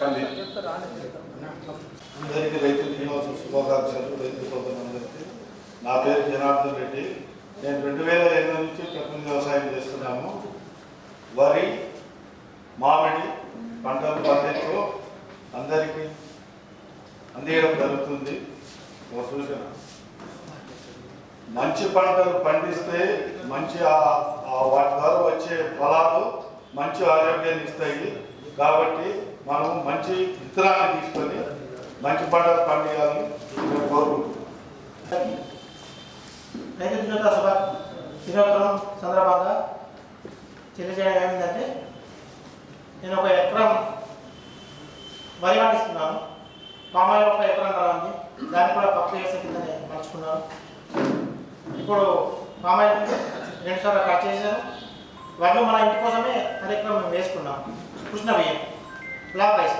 అందరికీ రైతు దినోత్సవ శుభాకాంక్షలు. రైతు సోదరులందరికీ నా పేరు జనార్దన్ రెడ్డి. నేను 2008 నుంచి ప్రకృతి వ్యవసాయం చేస్తున్నాము. వరి, మామిడి పంటలు పండించు అందరికీ అందియడం జరుగుతుంది. ఒక సూచన, మంచి పంటలు పండిస్తే మంచి వాటి ద్వారా వచ్చే ఫలాలు మంచి ఆరోగ్యాన్ని ఇస్తాయి. కాబట్టి మనం మంచి విత్తనాన్ని తీసుకొని మంచి పంటలు పండించాలని నేను కోరుకుంటున్నాను. రైతు దినోత్సవం సందర్భంగా తెలియజేయడం ఏమిటంటే, నేను 1 ఎకరం వరి పండిస్తున్నాను. మామూలుగా 1 ఎకరం ఉంది, దాన్ని కూడా పప్పు వేసే కింద మర్చుకున్నాను. ఇప్పుడు మామూలు 2 సార్లు కట్ చేశాను. వడ్లు మన ఇంటి కోసమే కార్యక్రమం మేము వేసుకున్నాం. కృష్ణ బియ్యం బ్లాక్ రైస్.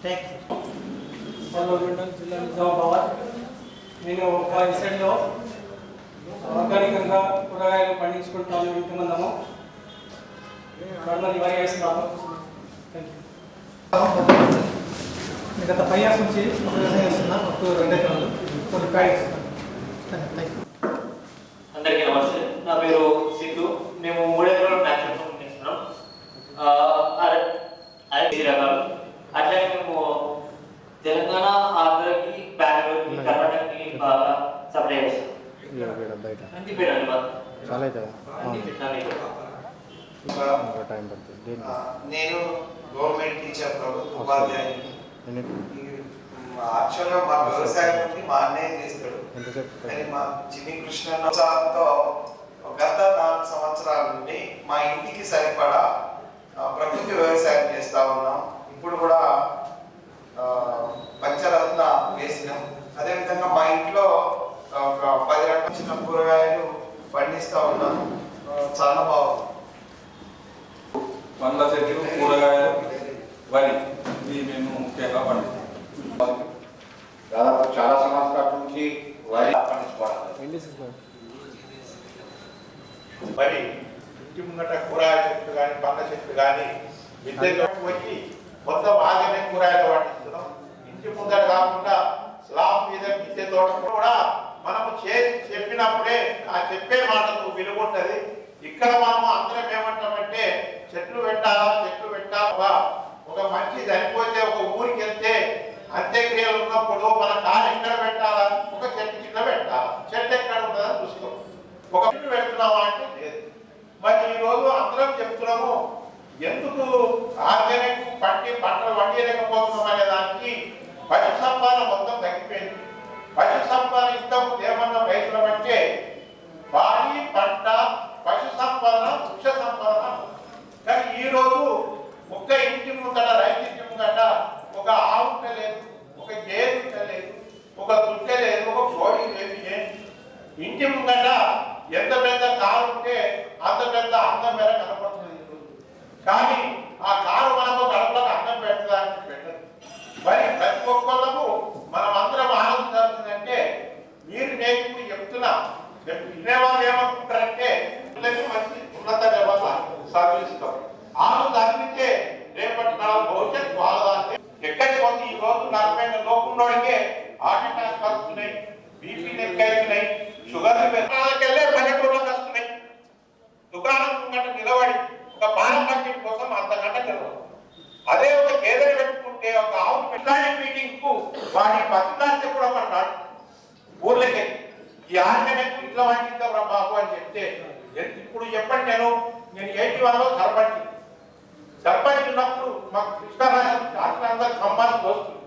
Thank you. నేను ఒక ఇసైడ్లో ఆర్గానికంగా కూరగాయలు పండించుకుంటాను. ఇంతమందము మంది వరి వేస్తున్నాము. గత 5 years నుంచి వ్యవసాయం చేస్తున్నా. 2 ఎకరాలు కొన్ని ప్యాడీ. అందరికీ నమస్తే. నా పేరు సిద్ధు. మేము 3 ఎకరాలు న్యాచురల్ ఫార్మింగ్ చేస్తున్నాం. అదే రకాలు. అట్లాగే మేము తెలంగాణ, ఆంధ్రకి, బెంగళూరుకి, కర్ణాటకకి బాగా సప్లై చేస్తాం. నేను గవర్నమెంట్ టీచర్, ప్రభుత్వ ఉపాధ్యాయుని. యాక్చువల్గా మా వ్యవసాయం నుండి మా అన్నయ్య చేస్తాడు, కానీ మా చిన్ని కృష్ణతో గత 4 సంవత్సరాల నుండి మా ఇంటికి సరిపడా ప్రకృతి వ్యవసాయం చేస్తా ఉన్నాం. ఇప్పుడు కూడా పంచరత్న వేసినాం. అదేవిధంగా మా ఇంట్లో ఒక 10 రకాల చిన్న కూరగాయలు పండిస్తా ఉన్నాం. చాలా బాగుంది. పండ్ల చెట్లు, కూరగాయలు, వరి ఇవి మేము ముఖ్యంగా పండిస్తాం. దాదాపు చాలా సంవత్సరాల నుంచి వరి పండించుకోవడం. మరి ఇంటి ముంగట కూరగాయల చెట్లు కానీ పండ్ల చెట్లు కానీ విద్యుత్ వచ్చి మొత్తం ఆగమే కూరగాయలు పండిస్తున్నాం. ఇంటి ముందర కాకుండా స్లాబ్ మీద మిద్దె తోట కూడా మనము చెప్పినప్పుడే ఆ చెప్పే మాటకు విలువ ఉంటుంది. ఇక్కడ మనము అందరం ఏమంటామంటే చెట్లు పెట్టాలా ఒక మంచి చనిపోతే ఒక ఊరికి వెళ్తే అంత్యక్రియలు ఉన్నప్పుడు మన కారు ఎక్కడ పెట్టాలా, ఒక చెట్టు కింద పెట్టాలా. చెట్టు ఎక్కడ ఉంటుందని చూస్తాం. ఒక చెట్టు పెడుతున్నామా అంటే లేదు. మరి ఈరోజు అందరం చెప్తున్నాము, ఎందుకు ఆర్గానిక్ పంటలు పండియలేకపోతున్నాం అనే దానికి పశు సంపాదన మొత్తం తగ్గిపోయింది. పశు సంపాదన ఇంతకు ఏమన్నా రైతులం అంటే వారి పంట, పశు సంపాదన, వృక్ష సంపాదన. కానీ ఈరోజు ఒక్క ఇంటి ముందట, రైతు ఇంటి ముందట ఒక ఆవు లేదు, ఒక గేదె లేదు, ఒక దుడ్డ లేదు, ఒక కోడి లేదు. ఇంటి ముందట ఎంత పెద్ద కారు ఉంటే అంత పెద్ద అందం మేర కనపడుతుంది. కానీ ఆ కారు మనకు గడపలకు అందం పెట్టడానికి పెట్టదు. మరి ప్రతి ఒక్కళ్ళకు మనం అందరం ఆలోచించాల్సిందంటే, మీరు నేను ఇప్పుడు చెప్తున్నా, వినేవాళ్ళు ఏమనుకుంటారంటే మంచి ఉన్నత లెవెల్ సాధిస్తాం. ఆమె తగ్గితే రేపటి నాడు భవిష్యత్తు వాళ్ళంటే ఎక్కడికి పోతే ఈ రోజు 40 లోపున్నోడికే హార్ట్ అటాక్ వస్తున్నాయి, బీపీ ఎక్కువైతున్నాయి, షుగర్ వెళ్ళే పల్లెటూళ్ళకి వస్తున్నాయి. దుకాణం గంట నిలబడి ఒక పాల ప్యాకెట్ కోసం అంతగంట నిలబడి, అదే ఒక గేదెలు పెట్టుకుంటే, ఒక ఆవు పెట్టాలి మీటింగ్ కు వాడి పక్కన కూడా పడ్డాడు ఊర్లకి. ఈ ఆర్గానిక్ ఇట్లా వండిద్దాం బాబు అని చెప్తే, ఇప్పుడు చెప్పండి, నేను 81లో సర్పంచ్ ఉన్నప్పుడు మాకు కృష్ణరాజు ఖమ్మానికి వస్తుంది.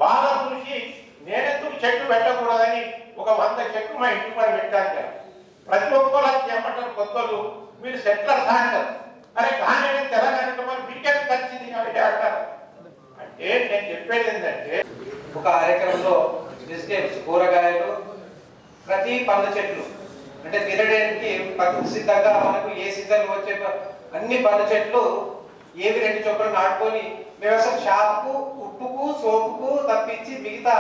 వాళ్ళ చూసి నేనెందుకు చెట్టు పెట్టకూడదని ఒక 100 చెట్లు మా ఇంటి మరి పెట్టాను కదా. ప్రతి ఒక్కరు ఏమంటారు కొత్తలు, మీరు సెట్లర్ సాయంత్రం అరే కానీ తెలంగాణ మరి మీకెట్ వచ్చింది అంటారు. అంటే నేను చెప్పేది ఏంటంటే, ఒక అరెకరంలో వెజిటేబుల్స్, కూరగాయలు, ప్రతి పండ్ల చెట్లు అంటే తినడానికి సిద్ధంగా మనకు ఏ సీజన్ వచ్చే అన్ని పండ్ల చెట్లు ఏవి 2 చొప్పులు నాటుకొని మేము అసలు షాపుకు, ఉప్పుకు, సోపుకు తప్పించి మిగతా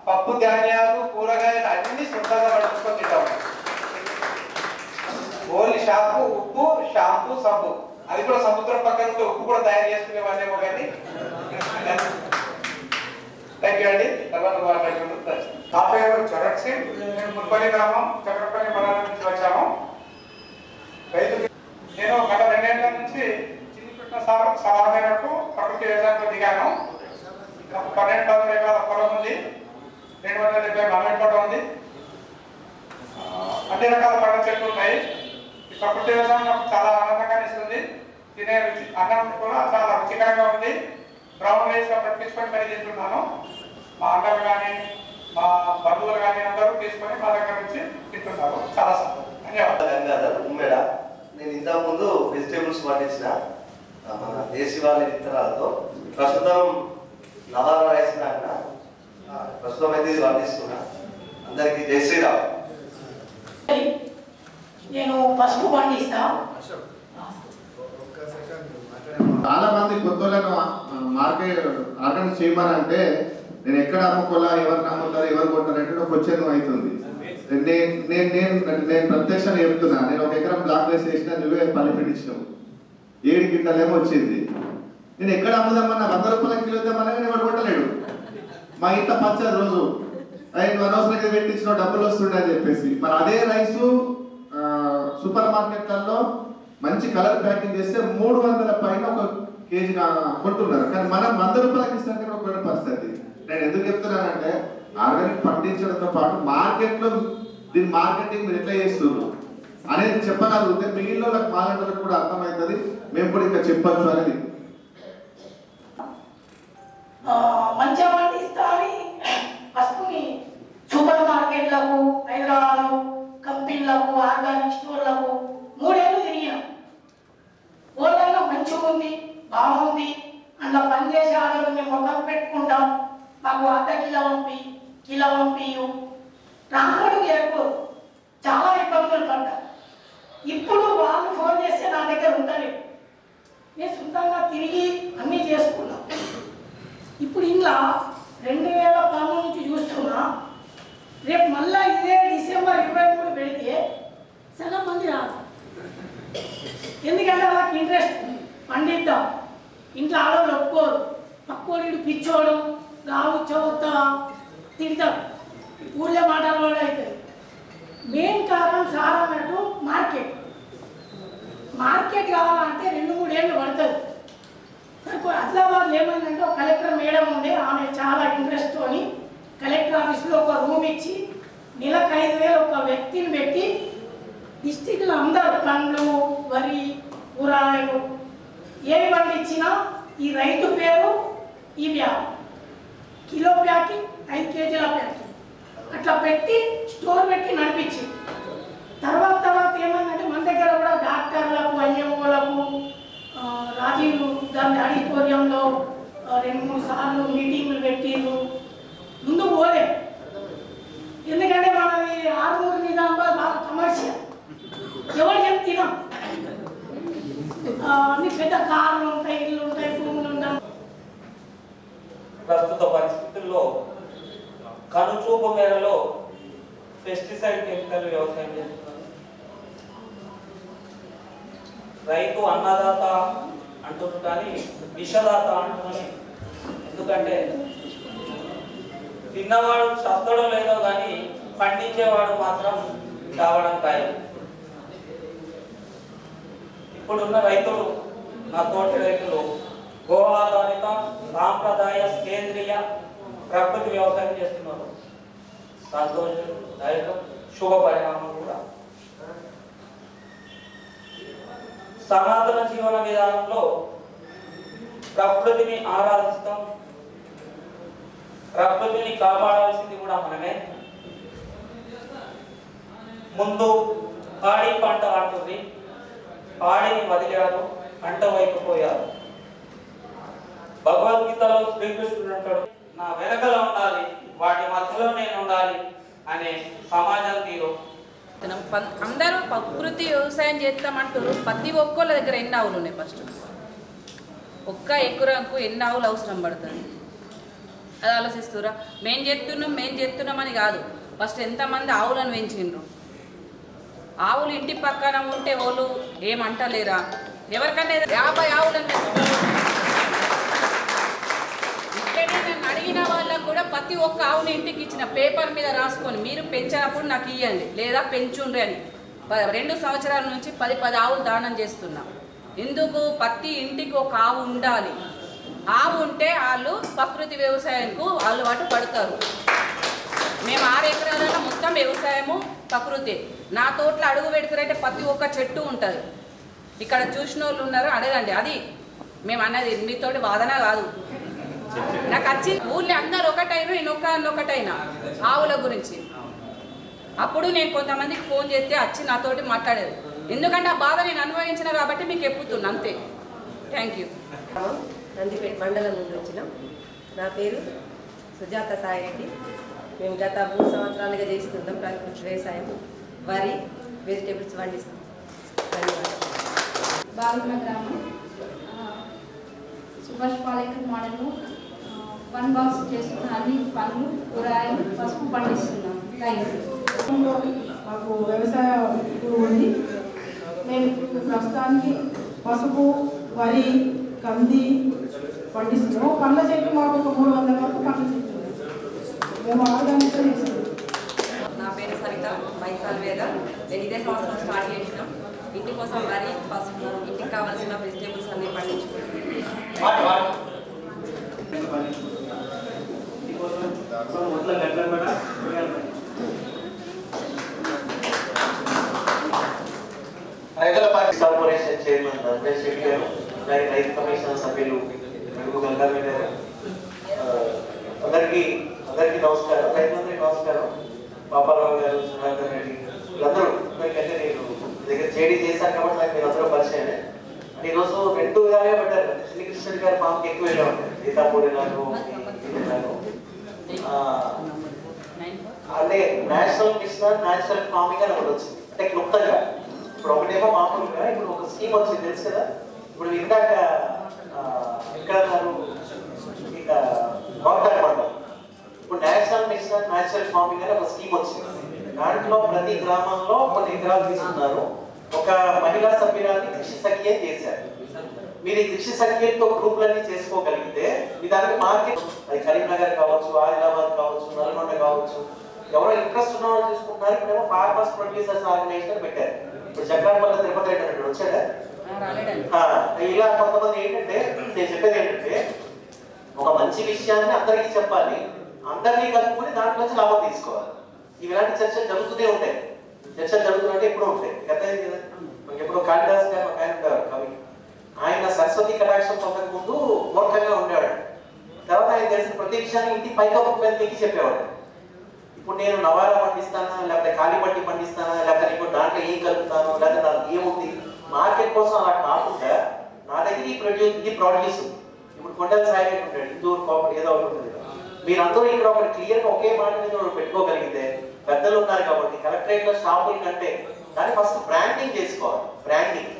పప్పు ధాన్యాలు, కూరగాయలు అన్ని సొంతంగా పండించుకొని తింటాము. ఓన్లీ షాంపూ, ఉప్పు, షాంపూ, సబ్బు అది కూడా సముద్రం పక్కన ఉంటే ఉప్పు కూడా తయారు చేసుకునే వాళ్ళేమో కానీ. థ్యాంక్ యూ అండి. తర్వాత మాట్లాడుకుంటారు. నా పేరు చరణ్ సింగ్. నేను మున్పల్లి గ్రామం చక్రపల్లి మండలం నుంచి వచ్చాను. రైతు నేను గత 2 ఏళ్ల నుంచి చిన్ని కృష్ణ సలహా మేరకు ప్రకృతి వ్యవసాయంలో దిగాను. 12 ఎకరాల పొలం ఉంది. 270 మామిడి తోట ఉంది. అన్ని రకాల పండ్ల చెట్లు ఉన్నాయి. ఈ ప్రకృతి వ్యవసాయం నాకు చాలా ఆనందంగా ఇస్తుంది. తినే రుచి అన్నం కూడా చాలా రుచికరంగా ఉంది. బ్రౌన్ రైస్ గా పట్టించుకొని పని చేస్తున్నాను. మా అన్నలు కానీ మా బంధువులు కానీ అందరూ తీసుకొని మా దగ్గర నుంచి తింటున్నారు. చాలా సంతోషం. ధన్యవాదాలు. ఉమ్మేడ నేను ఇంతకుముందు వెజిటేబుల్స్ పండించిన మన దేశీ వాళ్ళ విత్తనాలతో ప్రస్తుతం నవార రైస్ నాన్న ప్రస్తుతం అయితే ఇది పండిస్తున్నా. అందరికీ జై శ్రీరామ్. నేను పసుపు పండిస్తా. చాలా మంది కొత్త మార్కెట్ ఆర్గనైజ్ చేయమనంటే నేను ఎక్కడ అమ్ముకోవాలా, ఎవరిని అమ్ముతారు, ఎవరు కొంటారంటే ఒక క్వశ్చన్ అవుతుంది. నేను ప్రత్యక్షంగా చెప్తున్నా. నేను 1 ఎకరం బ్లాక్ రైస్ వేసిన, నువ్వే పల్లి పెట్టించినావు, 7 కింటాలేమో వచ్చింది. నేను ఎక్కడ అమ్ముదామన్నా 100 రూపాయల కిలో ఇద్దామన్నా నేను ఎవరు కొట్టలేడు. మా ఇంత పచ్చడి రోజు ఆయన అనవసరంగా పెట్టించిన డబ్బులు వస్తుండే అని చెప్పేసి. మరి అదే రైసు సూపర్ మార్కెట్లలో మంచి కలర్ ప్యాకింగ్ చేస్తే 300 పైన ఒక కేజీ కొంటున్నారు. కానీ మనం 100 రూపాయలకి ఇస్తానికి ఒక పరిస్థితి. నేను ఎందుకు చెప్తున్నానంటే ఆర్గానిక్ పండించడంతో పాటు మార్కెట్లో దీని మార్కెటింగ్ మీరు ఎట్లా చేస్తున్నారు అనేది చెప్పగలిగితే మిగిలిన వాళ్ళకి మాలంటలకు కూడా అర్థమవుతుంది. మేము కూడా ఇంకా చెప్పచ్చు అనేది. మంచిగా పండిస్తా అని పసుపుని సూపర్ మార్కెట్లకు, హైదరాబాద్ కంపెనీలకు, ఆర్గానిక్ స్టోర్లకు 3 ఏళ్ళు తిరిగినాం. ఓళ్ళైనా మంచిగా ఉంది, బాగుంది, అందులో పనిచేసే ఆడలు మేము మొదలు పెట్టుకుంటాం, మాకు కిలో పంపి రాముడు ఎయిర్పోర్ట్ చాలా ఇబ్బందులు పడ్డా. ఇప్పుడు వాళ్ళు ఫోన్ చేస్తే నా దగ్గర ఉండలేదు. నేను సొంతంగా తిరిగి అన్నీ చేసుకున్నాం. ఇప్పుడు ఇంట్లో 2010 నుంచి చూస్తున్నా. రేపు మళ్ళీ ఇదే డిసెంబర్ 23 పెడితే సగం మంది రాదు. ఎందుకంటే వాళ్ళకి ఇంట్రెస్ట్ పండిద్దాం. ఇంట్లో ఆడవాళ్ళు ఒప్పుకోరు. పక్కోడు పిచ్చోడు, గావు చౌత తిడతాడు, ఊళ్ళో మాటలు కూడా అవుతుంది. మెయిన్ కారణం సార్ అన్నట్టు మార్కెట్ కావాలంటే 2-3 ఏళ్ళు పడుతుంది. సరే ఆదిలాబాద్లో ఏమైందంటే ఒక కలెక్టర్ మేడం ఉండే, ఆమె చాలా ఇంట్రెస్ట్తో కలెక్టర్ ఆఫీస్లో ఒక రూమ్ ఇచ్చి నెలకు 5,000 ఒక వ్యక్తిని పెట్టి డిస్టిక్లో అందరూ పండ్లు, వరి, కూరగాయలు ఏవి పండించినా ఈ రైతు పేరు, ఈ వ్యాపారం, కిలో ప్యాకింగ్, 5 కేజీల ప్యాకింగ్ అట్లా పెట్టి స్టోర్ పెట్టి నడిపించి తర్వాత ఏమైందంటే మన దగ్గర కూడా డాక్టర్లకు, ఐఎంఓలకు, రాజీవ్ గాంధీ ఆడిటోరియంలో 2-3 సార్లు మీటింగ్లు పెట్టిండ్రు. ముందు పోలే, ఎందుకంటే మనది ఆర్మూరు నిజామాబాద్ బాగా కమర్షియల్, ఎవరు ఏం తినం. అన్ని పెద్ద కార్లు ఉంటాయి, ఇల్లు ఉంటాయి, భూములు ఉంటాయి. ప్రస్తుత పరిస్థితుల్లో కనుచూపు మేరలో పెస్టిసైడ్ కెమికల్ వ్యవసాయం చేస్తున్నారు. రైతు అన్నదాత అంటున్నారు కానీ విషదాత అంటున్నాను. ఎందుకంటే తిన్నవాడు చస్తడో లేదో కానీ పండించేవాడు మాత్రం చావడం ఖాయం. ఇప్పుడున్న రైతులు, నా తోటి రైతులు గో ఆధారిత సాంప్రదాయ సేంద్రియ ప్రకృతి వ్యవసాయం చేస్తున్నారు. సంతోషదాయకం, శుభ పరిణామం కూడా. సనాతన జీవన విధానంలో ప్రకృతిని ఆరాధిస్తాం, ప్రకృతిని కాపాడాల్సింది కూడా మనమే. ముందు పాడి పంట ఆడుతుంది, పాడిని వదిలారు, పంట వైపు పోయారు. భగవద్గీతలో శ్రీకృష్ణుడు అంటాడు, నా వెనకలో ఉండాలి, వాటి మధ్యలో నేను ఉండాలి అనే సమాజం తీరు. అందరూ ప్రకృతి వ్యవసాయం చేస్తామంటారు. ప్రతి ఒక్కళ్ళ దగ్గర ఎన్ని ఆవులు ఉన్నాయి? ఫస్ట్ ఒక్క ఎకరాకు ఎన్ని ఆవులు అవసరం పడుతుంది అది ఆలోచిస్తురా. మేము చేస్తున్నామని కాదు, ఫస్ట్ ఎంతమంది ఆవులను పెంచిండ్రు. ఆవులు ఇంటి పక్కన ఉంటే వాళ్ళు ఏమంటలేరా? ఎవరికన్నా 50 ఆవులను ఇక్కడే నన్ను అడిగిన వాళ్ళకు కూడా ప్రతి ఒక్క ఆవుని ఇంటికి ఇచ్చిన పేపర్ మీద రాసుకొని మీరు పెంచినప్పుడు నాకు ఇవ్వండి లేదా పెంచుండ్రి అని 2 సంవత్సరాల నుంచి 10 ఆవులు దానం చేస్తున్నాం. ఎందుకు? ప్రతి ఇంటికి ఒక ఆవు ఉండాలి. ఆవు ఉంటే వాళ్ళు ప్రకృతి వ్యవసాయంకు అలవాటు పడతారు. మేము 6 ఎకరాలలో మొత్తం వ్యవసాయము ప్రకృతి. నా తోటలో అడుగు పెడతారంటే ప్రతి ఒక్క చెట్టు ఉంటుంది. ఇక్కడ చూసిన వాళ్ళు ఉన్నారు, అడగండి. అది మేము అన్నది మీతోటి వాదన కాదు. నాకు వచ్చి ఊళ్ళో అందరు ఒకటైనా ఒకటైనా ఆవుల గురించి. అప్పుడు నేను కొంతమందికి ఫోన్ చేస్తే వచ్చి నాతోటి మాట్లాడేది. ఎందుకంటే ఆ బాధ నేను అనుభవించిన కాబట్టి మీకు చెప్పుతున్నా, అంతే. Thank you. నందిపేట మండలం నుండి వచ్చినాం. నా పేరు సుజాత సాయిరెడ్డి. మేము గత 3 సంవత్సరాలుగా చేస్తున్నాం ప్రకృతి వ్యవసాయం, వరి, వెజిటేబుల్స్ పండిస్తాం. బాగున్న గ్రామం సుభాష్ పాలేకర్ మోడల్ 1 బాక్స్ చేస్తున్న అన్ని పండ్లు, కూరగాయలు, పసుపు పండిస్తున్నాం. మాకు వ్యవసాయ ఇప్పుడు ఉంది. మేము ఇప్పుడు ప్రస్తుతానికి పసుపు, వరి, కంది పండిస్తున్నాము. పండ్ల చెట్లు మాకు ఒక 300 వరకు పండ్ల చెట్లు మేము ఆర్గానిక్గా చేస్తున్నాం. నా పేరు సరిత మైసాల్ వేద. నేను ఇదే సంవత్సరం స్టార్ట్ చేసినాం. ఇంటి కోసం వరి, పసుపు, ఇంటికి కావాల్సిన వెజిటేబుల్స్ అన్నీ పండించుకుంటాం. రైతుల party corporation chairman Ranjan Shetty గారు, రైతు కమిషన్ సభ్యులు మెడుగు గంగారావు గారు, అందరికీ నమస్కారం. రైతులందరికీ నమస్కారం. పాపారావు గారు, సుధాకర్ రెడ్డి, వీళ్ళందరూ అందరికంటే నేను దగ్గర చేడి చేశాను కాబట్టి నాకు మీరు అందరూ పరిచయం. ఈరోజు 2 విధాలుగా పెట్టారు. శ్రీకృష్ణుడి గారి ఫామ్కి ఎక్కువ వెళ్ళా ఉంటాయి. సీతాపూడి నాకు అంటే నేషనల్ మిషన్ న్యాచురల్ ఫార్మింగ్ అని ఒకటి వచ్చింది. అంటే క్లుప్తంగా ఇప్పుడు ఒకటేమో మామూలుగా ఇప్పుడు ఒక స్కీమ్ వచ్చింది, తెలుసు కదా. ఇప్పుడు ఇందాక ఎక్కడ ఇంకా గోదావరి మండలం ఇప్పుడు నేషనల్ మిషన్ న్యాచురల్ ఫార్మింగ్ అని ఒక స్కీమ్ వచ్చింది. దాంట్లో ప్రతి గ్రామంలో కొన్ని ఎకరాలు తీసుకున్నారు. ఒక మహిళా సభ్యురాన్ని కృషి సఖి అని చేశారు. మీరు ఈ కృషి సఖితో గ్రూపులన్నీ చేసుకోగలిగితే మీ దానికి మార్కెట్, అది కరీంనగర్ కావచ్చు, ఆదిలాబాద్ కావచ్చు, నల్గొండ కావచ్చు, ఎవరో ఇంట్రెస్ట్ ఉన్న వాళ్ళు చూసుకుంటున్నారు. ఇప్పుడేమో ఫార్మర్స్ ప్రొడ్యూసర్స్ ఆర్గనైజేషన్ పెట్టారు. ఇప్పుడు చక్రాలపల్లి తిరుపతి రెడ్డి అన్నట్టు వచ్చాడా? ఇలా కొంతమంది ఏంటంటే నేను చెప్పేది ఏంటంటే ఒక మంచి విషయాన్ని అందరికీ చెప్పాలి, అందరినీ కలుపుకొని దాంట్లో నుంచి లాభం తీసుకోవాలి. ఇలాంటి చర్చలు జరుగుతూనే ఉంటాయి. చర్చలు జరుగుతుంటే ఎప్పుడూ ఉంటాయి. గత మనకి ఎప్పుడో కాళిదాస్ గారు ఒక ఆయన ఉండేవారు కవి. ఆయన సరస్వతి కటాక్షం పొందక ముందు మూర్ఖంగా ఉండేవాడు. తర్వాత ఆయన తెలిసిన ప్రతి విషయాన్ని ఇంటి పైకప్పు ఎక్కి చెప్పేవాడు. ఇప్పుడు నేను నవారా పండిస్తానా, లేకపోతే కాలిపట్టి పండిస్తానా, లేకపోతే ఇప్పుడు దాంట్లో ఏం కలుపుతాను, లేకపోతే దానికి ఏముంది మార్కెట్ కోసం అలా కాకుండా నా దగ్గర ఇది ప్రొడ్యూస్ ఇప్పుడు కొండల సాయి ఉంటాడు, ఇందూరు కాపర్ ఏదో ఒకటి ఉంటుంది. మీరందరూ ఇక్కడ ఒకటి క్లియర్గా ఒకే మాట మీద పెట్టుకోగలిగితే, పెద్దలు ఉన్నారు కాబట్టి కలెక్టరేట్ లో షాపుల కంటే దాన్ని ఫస్ట్ బ్రాండింగ్ చేసుకోవాలి. బ్రాండింగ్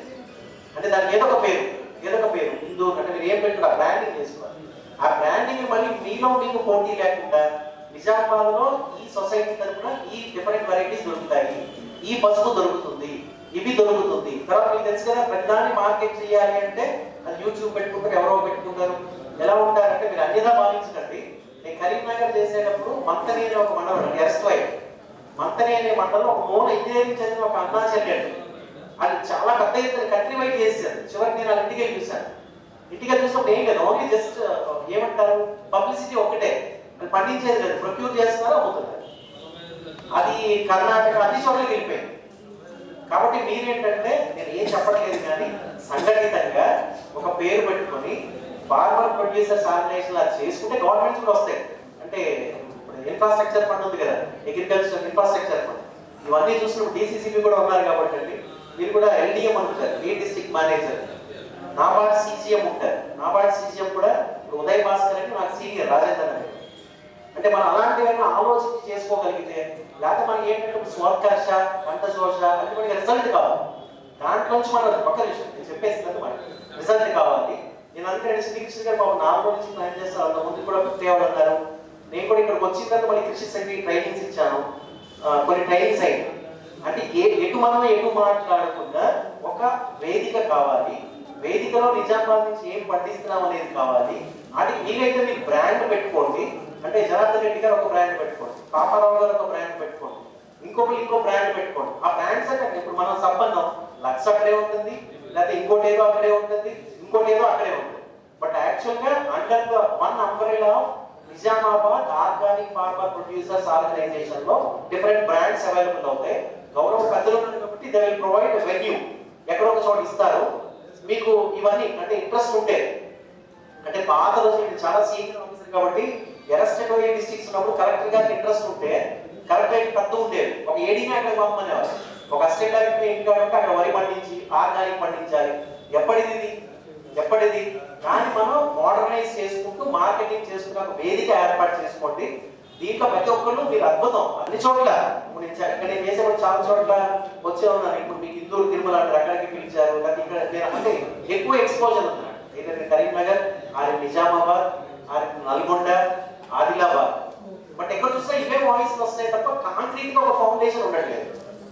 అంటే దానికి ఏదో ఒక పేరు ఇందూరు అంటే మీరు ఏం పెట్టుకుంటే ఆ బ్రాండింగ్ చేసుకోవాలి. ఆ బ్రాండింగ్ మళ్ళీ మీలో మీకు పోటీ లేకుండా నిజామాబాద్ లో ఈ సొసైటీ తరఫున ఈ డిఫరెంట్ వెరైటీస్ దొరుకుతాయి, ఈ పసుపు దొరుకుతుంది, ఇవి దొరుకుతుంది. తర్వాత మీకు తెలుసు కదా, ప్రతిదాన్ని మార్కెట్ చేయాలి అంటే అది యూట్యూబ్ పెట్టుకుంటారు, ఎవరో పెట్టుకుంటారు. ఎలా ఉంటారంటే మీరు అన్నిదా భావించకండి. నేను కరీంనగర్ చేసేటప్పుడు మంతని అనే ఒక మండలం, ఎర్స్ట్వైట్ మంతని అనే మండలం ఒక మూల ఇంజనీరింగ్ చదివిన ఒక అన్నా చెల్లెడు, అది చాలా పెద్ద ఎత్తున కంట్రీ వైడ్ చేశారు. చివరికి నేను వాళ్ళ ఇంటికి వెళ్ళి చూశాను. ఇంటికి వెళ్ళి చూసినప్పుడు ఏం లేదు, ఓన్లీ జస్ట్ ఏమంటారు పబ్లిసిటీ ఒక్కటే, అది పండించేది లేదు, ప్రొక్యూర్ చేస్తున్నారు, అమ్ముతున్నారు. అది కర్ణాటక అన్ని చోట్లకి వెళ్ళిపోయింది. కాబట్టి మీరేంటంటే నేను ఏం చెప్పట్లేదు కానీ సంఘటితంగా ఒక పేరు పెట్టుకొని ఫార్మర్ ప్రొడ్యూసర్స్ ఆర్గనైజేషన్ అది చేసుకుంటే గవర్నమెంట్స్ కూడా వస్తాయి. అంటే ఇన్ఫ్రాస్ట్రక్చర్ ఫండ్ ఉంది కదా, అగ్రికల్చర్ ఇన్ఫ్రాస్ట్రక్చర్ ఫండ్, ఇవన్నీ చూసినప్పుడు DCCB కూడా ఉన్నారు కాబట్టి అండి మీరు కూడా LDM అంటారు, lead district manager, NABARD CGM ఉంటారు. నాబార్డ్ CGM కూడా ఉదయ్ భాస్కర్ అని నాకు సీనియర్ రాజేంద్ర అని. అంటే మనం అలాంటివైనా ఆలోచించి చేసుకోగలిగితే, లేకపోతే మనకి ఏంటంటే స్వల్కర్ష కంఠశోష అంటే మనకి రిజల్ట్ కావాలి. దాంట్లోంచి మనం ఒక విషయం నేను చెప్పేసినట్టు మనకి రిజల్ట్ కావాలి. నేను అందుకే శ్రీకృష్ణ గారు పాపం 4 రోజుల నుంచి ప్లాన్ చేస్తాను. అంత ముందు కూడా తేవడం అన్నారు. నేను కూడా ఇక్కడికి వచ్చిన తర్వాత మళ్ళీ కృషి సంఘి ట్రైనింగ్స్ ఇచ్చాను, కొన్ని ట్రైనింగ్స్ అయ్యాయి. అంటే ఎటు మనం ఎటు మాట్లాడకుండా ఒక వేదిక కావాలి, వేదికలో నిజామాబాద్ నుంచి ఏం పండిస్తున్నాం అనేది కావాలి. అది వీలైతే మీరు బ్రాండ్ పెట్టుకోండి. అంటే జనార్దన్ రెడ్డి గారు ఒక బ్రాండ్ పెట్టుకోండి, పాపారావు గారు ఒక బ్రాండ్ పెట్టుకోండి, ఇంకో బ్రాండ్ పెట్టుకోండి. ఆ బ్రాండ్స్ అంటే ఇప్పుడు మనం సంబంధం లక్స్ అక్కడే ఉంటుంది, లేకపోతే ఇంకోటి ఏదో అక్కడే ఉంటుంది, ఇంకోటి ఏదో అక్కడే ఉంటుంది. బట్ యాక్చువల్ గా under the one umbrella Nizamabad organic farmer producers organization లో డిఫరెంట్ బ్రాండ్స్ అవైలబుల్ అవుతాయి. గౌరవ పెద్దలు ఉన్నారు కాబట్టి దే విల్ ప్రొవైడ్ వెన్యూ, ఎక్కడో ఒక చోట ఇస్తారు. మీకు ఇవన్నీ అంటే ఇంట్రెస్ట్ ఉంటే, అంటే పాత రోజులు చాలా సీనియర్ ఆఫీసర్ కాబట్టి ఎరెస్టెడ్ అయ్యే డిస్ట్రిక్ట్స్ ఉన్నప్పుడు కలెక్టర్ గారికి ఇంట్రెస్ట్ ఉంటే కలెక్టరేట్ పెద్ద ఉండేది, ఒక ఏడీని అక్కడ పంపమనేవారు. ఒక అసిస్టెంట్ డైరెక్టర్ ఇంటి కాబట్టి అక్కడ వరి పండించి ఆర్గానిక్ పండించాలి. ఎప్పటిది కానీ మనం మోడర్నైజ్ చేసుకుంటూ మార్కెటింగ్ చేసుకున్న ఒక వేదిక ఏర్పాటు చేసుకోండి. దీంట్లో ప్రతి ఒక్కరు మీరు అద్భుతం అన్ని చోట్ల. ఇప్పుడు ఇక్కడ నేను చేసేవాడు చాలా చోట్ల వచ్చే ఉన్నాను. ఇప్పుడు మీకు ఇందూరు తిరుమల అంటారు, అక్కడికి పిలిచారు. లేకపోతే ఇక్కడ నేను అంటే ఎక్కువ ఎక్స్పోజర్ ఉన్నాను. ఏదైతే Karimnagar, or Nizamabad, or Nalgonda, Adilabad. But ఎక్కడ చూసినా ఇవే వాయిస్ వస్తాయి తప్ప కాంక్రీట్ గా ఒక ఫౌండేషన్ ఉండట్లేదు.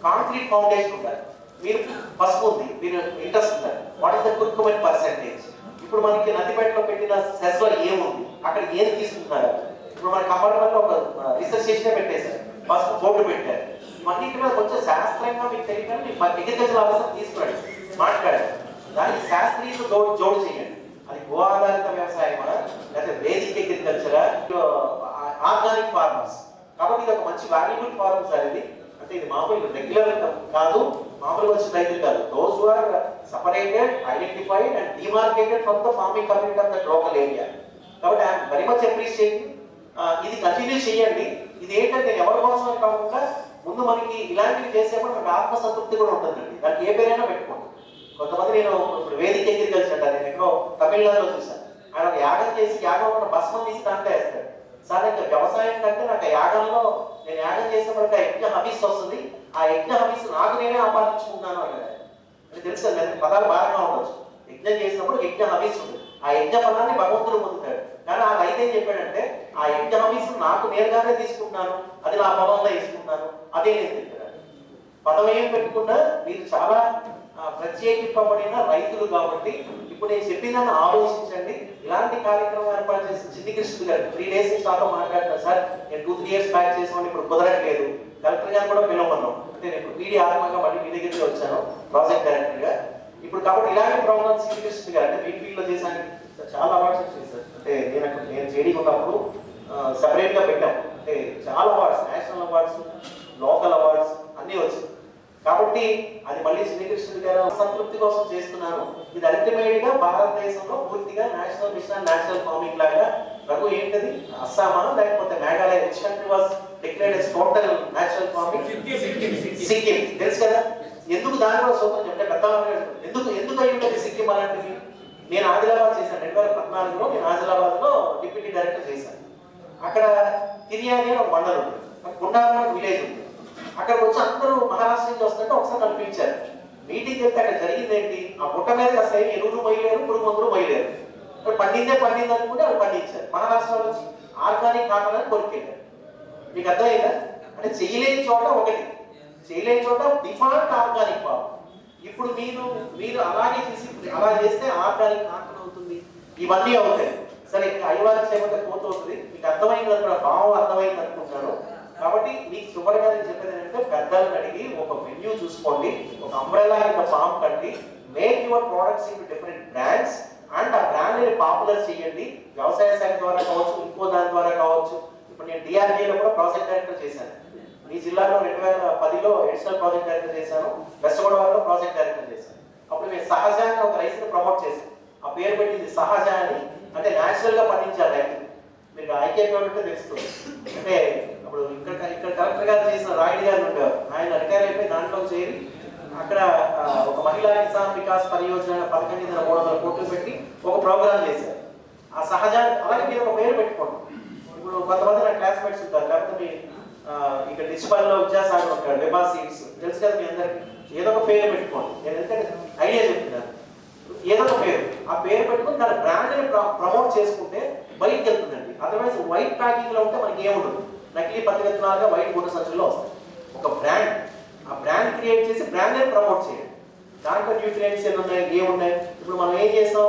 కాంక్రీట్ ఫౌండేషన్ ఉండాలి. మీరు ఫస్ట్ ఉంది, మీరు ఇంట్రెస్ట్ ఉండాలి. What is the requirement percentage? ఇప్పుడు మనకి నందిపేటలో పెట్టిన సెస్ లో ఏముంది, అక్కడ ఏం తీసుకుంటున్నారు? ఇప్పుడు మన కంపార్ట్మెంట్ లో ఒక రీసెర్చ్ స్టేషన్ పెట్టేశారు, ఫస్ట్ బోర్డు పెట్టారు. ఇవన్నీ మీద కొంచెం శాస్త్రంగా మీకు తెలియదు. మీకు అగ్రికల్చర్ ఆఫీసర్ తీసుకురండి, మాట్లాడారు. దానికి శాస్త్రీయ జోడు చేయండి. అది గో ఆధారిత వ్యవసాయమా, లేకపోతే వేదిక అగ్రికల్చరా, ఆర్గానిక్ ఫార్మర్స్. కాబట్టి ఇది ఒక మంచి వాల్యుబుల్ ఫార్మ్ సార్. ఇది అంటే ఇది మామూలు రెగ్యులర్ కాదు, మామూలుగా వచ్చిన రైతులు కాదు. Those who are separated, identified and demarcated from the farming community of the local area. కాబట్టి ఐఎమ్ వెరీ మచ్ అప్రిషియేటింగ్. ఇది కంటిన్యూ చేయండి. ఇది ఏంటంటే ఎవరి కోసం అని కాకుండా ముందు మనకి ఇలాంటివి చేసేప్పుడు మనకి ఆత్మసంతృప్తి కూడా ఉంటుందండి. దానికి ఏ పేరైనా పెట్టుకోండి. కొంతమంది నేను ఇప్పుడు వేదిక అగ్రికల్చర్ అంటారు, నేను ఎక్కడో తమిళనాడులో చూశాను. ఆయన ఒక యాగం చేసి యాగంలో భస్మం తీసి దాంట్లో వేస్తాడు. సార్ ఇంకా వ్యవసాయం కంటే నాకు యాగంలో నేను యాగం చేసినప్పుడు యజ్ఞ హబీస్ వస్తుంది, ఆ యజ్ఞ హబీస్ నాకు నేనే ఆపాదించుకుంటున్నాను అన్నాడు. అంటే తెలుసు కదా, పదాలు బాగా ఉండొచ్చు. యజ్ఞం చేసినప్పుడు యజ్ఞ హబీస్ ఉంది, ఆ యజ్ఞ ఫలాన్ని భగవంతుడు పొందుతాడు. కానీ ఆ రైతు ఏం చెప్పాడంటే ఆ యజ్ఞ హబీస్ నాకు నేరుగానే తీసుకుంటున్నాను, అది నా పొలంలో తీసుకుంటున్నాను, అదే నేను చెప్పాను. పదం ఏం పెట్టుకున్నా మీరు చాలా ప్రత్యేకింపబడిన రైతులు కాబట్టి ఇప్పుడు నేను చెప్పిందని ఆలోచించండి. ఇలాంటి కార్యక్రమం ఏర్పాటు చేసి చిన్ని కృష్ణ గారు 3 days నుంచి నాతో మాట్లాడుతున్నారు. సార్ నేను 2-3 years బ్యాక్ చేసామని ఇప్పుడు కుదరట్లేదు, కలెక్టర్ గారు కూడా పిలవమన్నాం. అంటే నేను ఇప్పుడు పీడీ ఆత్మగా మళ్ళీ మీ దగ్గరికి వచ్చాను ప్రాజెక్ట్ డైరెక్టర్ గా. ఇప్పుడు కాబట్టి ఇలాంటి ప్రోగ్రామ్స్ చిన్ని కృష్ణ గారు అంటే మీ ఫీల్డ్ లో చేశాను, చాలా అవార్డ్స్ వచ్చాయి సార్. అంటే నేను జేడీ ఉన్నప్పుడు సెపరేట్ గా పెట్టాం. అంటే చాలా awards, national awards, local awards అన్నీ వచ్చాయి. కాబట్టి అది మళ్ళీ శ్రీకృష్ణుడి గారు సంతృప్తి కోసం చేస్తున్నాను. ఇది అల్టిమేట్ గా భారతదేశంలో పూర్తిగా నేషనల్ మిషన్ నేషనల్ ఫార్మింగ్ లాగా. రఘు ఏంటది అస్సామా లేకపోతే Meghalaya, which country was declared as total national farming? Sikkim. తెలుసు కదా. ఎందుకు దాని కూడా సూత్రం చెప్తే పెద్దవాళ్ళు ఎందుకు అయి ఉంటుంది సిక్కిం అలాంటిది? నేను ఆదిలాబాద్ చేశాను 2014లో. నేను ఆదిలాబాద్ లో డిప్యూటీ డైరెక్టర్ చేశాను. అక్కడ తిరియాని అని ఒక మండలం ఉంది, గుండారం విలేజ్ ఉంది. అక్కడ వచ్చి అందరూ మహారాష్ట్ర నుంచి వస్తుంటే ఒకసారి నన్ను పిలిచారు. మీటింగ్ వెళ్తే అక్కడ జరిగింది ఏంటి, ఆ పుట్ట మీద అసలు ఎరువులు మొయ్యలేరు, పురుగు మందులు మొయ్యలేరు. పండింది అనుకుంటే వాళ్ళు పండించారు. మహారాష్ట్ర నుంచి ఆర్గానిక్ కావాలని కోరికెళ్ళారు. మీకు అర్థమైందా? అంటే చేయలేని చోట ఒకటి, చేయలేని చోట డిఫాల్ట్ ఆర్గానిక్ ఫార్మ్. ఇప్పుడు మీరు అలాగే చేసి అలా చేస్తే ఆర్గానిక్ కాకుండా అవుతుంది, ఇవన్నీ అవుతాయి. సరే అయ్యవారి చేయమంటే పోతుంది. మీకు అర్థమైంది అనుకున్న భావం అర్థమైంది అనుకుంటాను. కాబట్టి మీకు చివరిగా నేను చెప్పేది ఏంటంటే పెద్దలను అడిగి ఒక వెన్యూ చూసుకోండి, ఒక అంబ్రెలా యొక్క ఫామ్ కండి, make your products in different brands and ఆ బ్రాండ్ ని పాపులర్ చేయండి. వ్యవసాయ శాఖ ద్వారా కావచ్చు, ఇంకో దాని ద్వారా కావచ్చు. ఇప్పుడు నేను డిఆర్డీఏలో కూడా ప్రాజెక్ట్ డైరెక్టర్ చేశాను. మీ జిల్లాలో 2010లో అడిషనల్ ప్రాజెక్ట్ డైరెక్టర్ చేశాను, వెస్ట్ గోదావరిలో ప్రాజెక్ట్ డైరెక్టర్ చేశాను. అప్పుడు మేము సహజ అని ఒక రైతుని ప్రమోట్ చేశాం. ఆ పేరు పెట్టింది సహజ అని, అంటే న్యాచురల్ గా పండించారు రైతు. మీకు ఐకేపీ ఉంటే తెలుస్తుంది. అంటే అప్పుడు ఇక్కడ కలెక్టర్ గారు చేసిన రాయుడు గారు ఉంటారు, ఆయన రిటైర్ అయిపోయి దాంట్లో చేరి అక్కడ ఒక మహిళా కిసాన్ వికాస్ పరియోజన పథకం కింద 300 కోట్లు పెట్టి ఒక ప్రోగ్రామ్ చేశారు. ఆ సహజ అలాగే మీరు ఒక పేరు పెట్టుకోండి. ఇప్పుడు కొంతమంది నా క్లాస్మేట్స్ ఉంటారు, లేకపోతే మీ ఇక్కడ డిస్పల్లో విద్యాసాగర్ ఉంటాడు, డెబా సీడ్స్ తెలుసు కదా మీ అందరికి. ఏదో ఒక పేరు పెట్టుకోండి. నేను ఎందుకంటే ఐడియా చెప్తున్నాను. ఏదో ఒక పేరు, ఆ పేరు పెట్టుకుని దాని బ్రాండ్ని ప్రమోట్ చేసుకుంటే బయటకు వెళ్తుందండి. అదర్వైజ్ వైట్ ప్యాకింగ్ లో ఉంటే మనకి ఏముండదు, నకిలీ పత్తి విత్తనాలుగా వైట్ గుడ్డ సంచుల్లో వస్తాయి. ఒక బ్రాండ్, ఆ బ్రాండ్ క్రియేట్ చేసి బ్రాండ్ని ప్రమోట్ చేయండి. దాంట్లో న్యూట్రియంట్స్ ఏమున్నాయి, ఏమున్నాయి. ఇప్పుడు మనం ఏం చేస్తాం,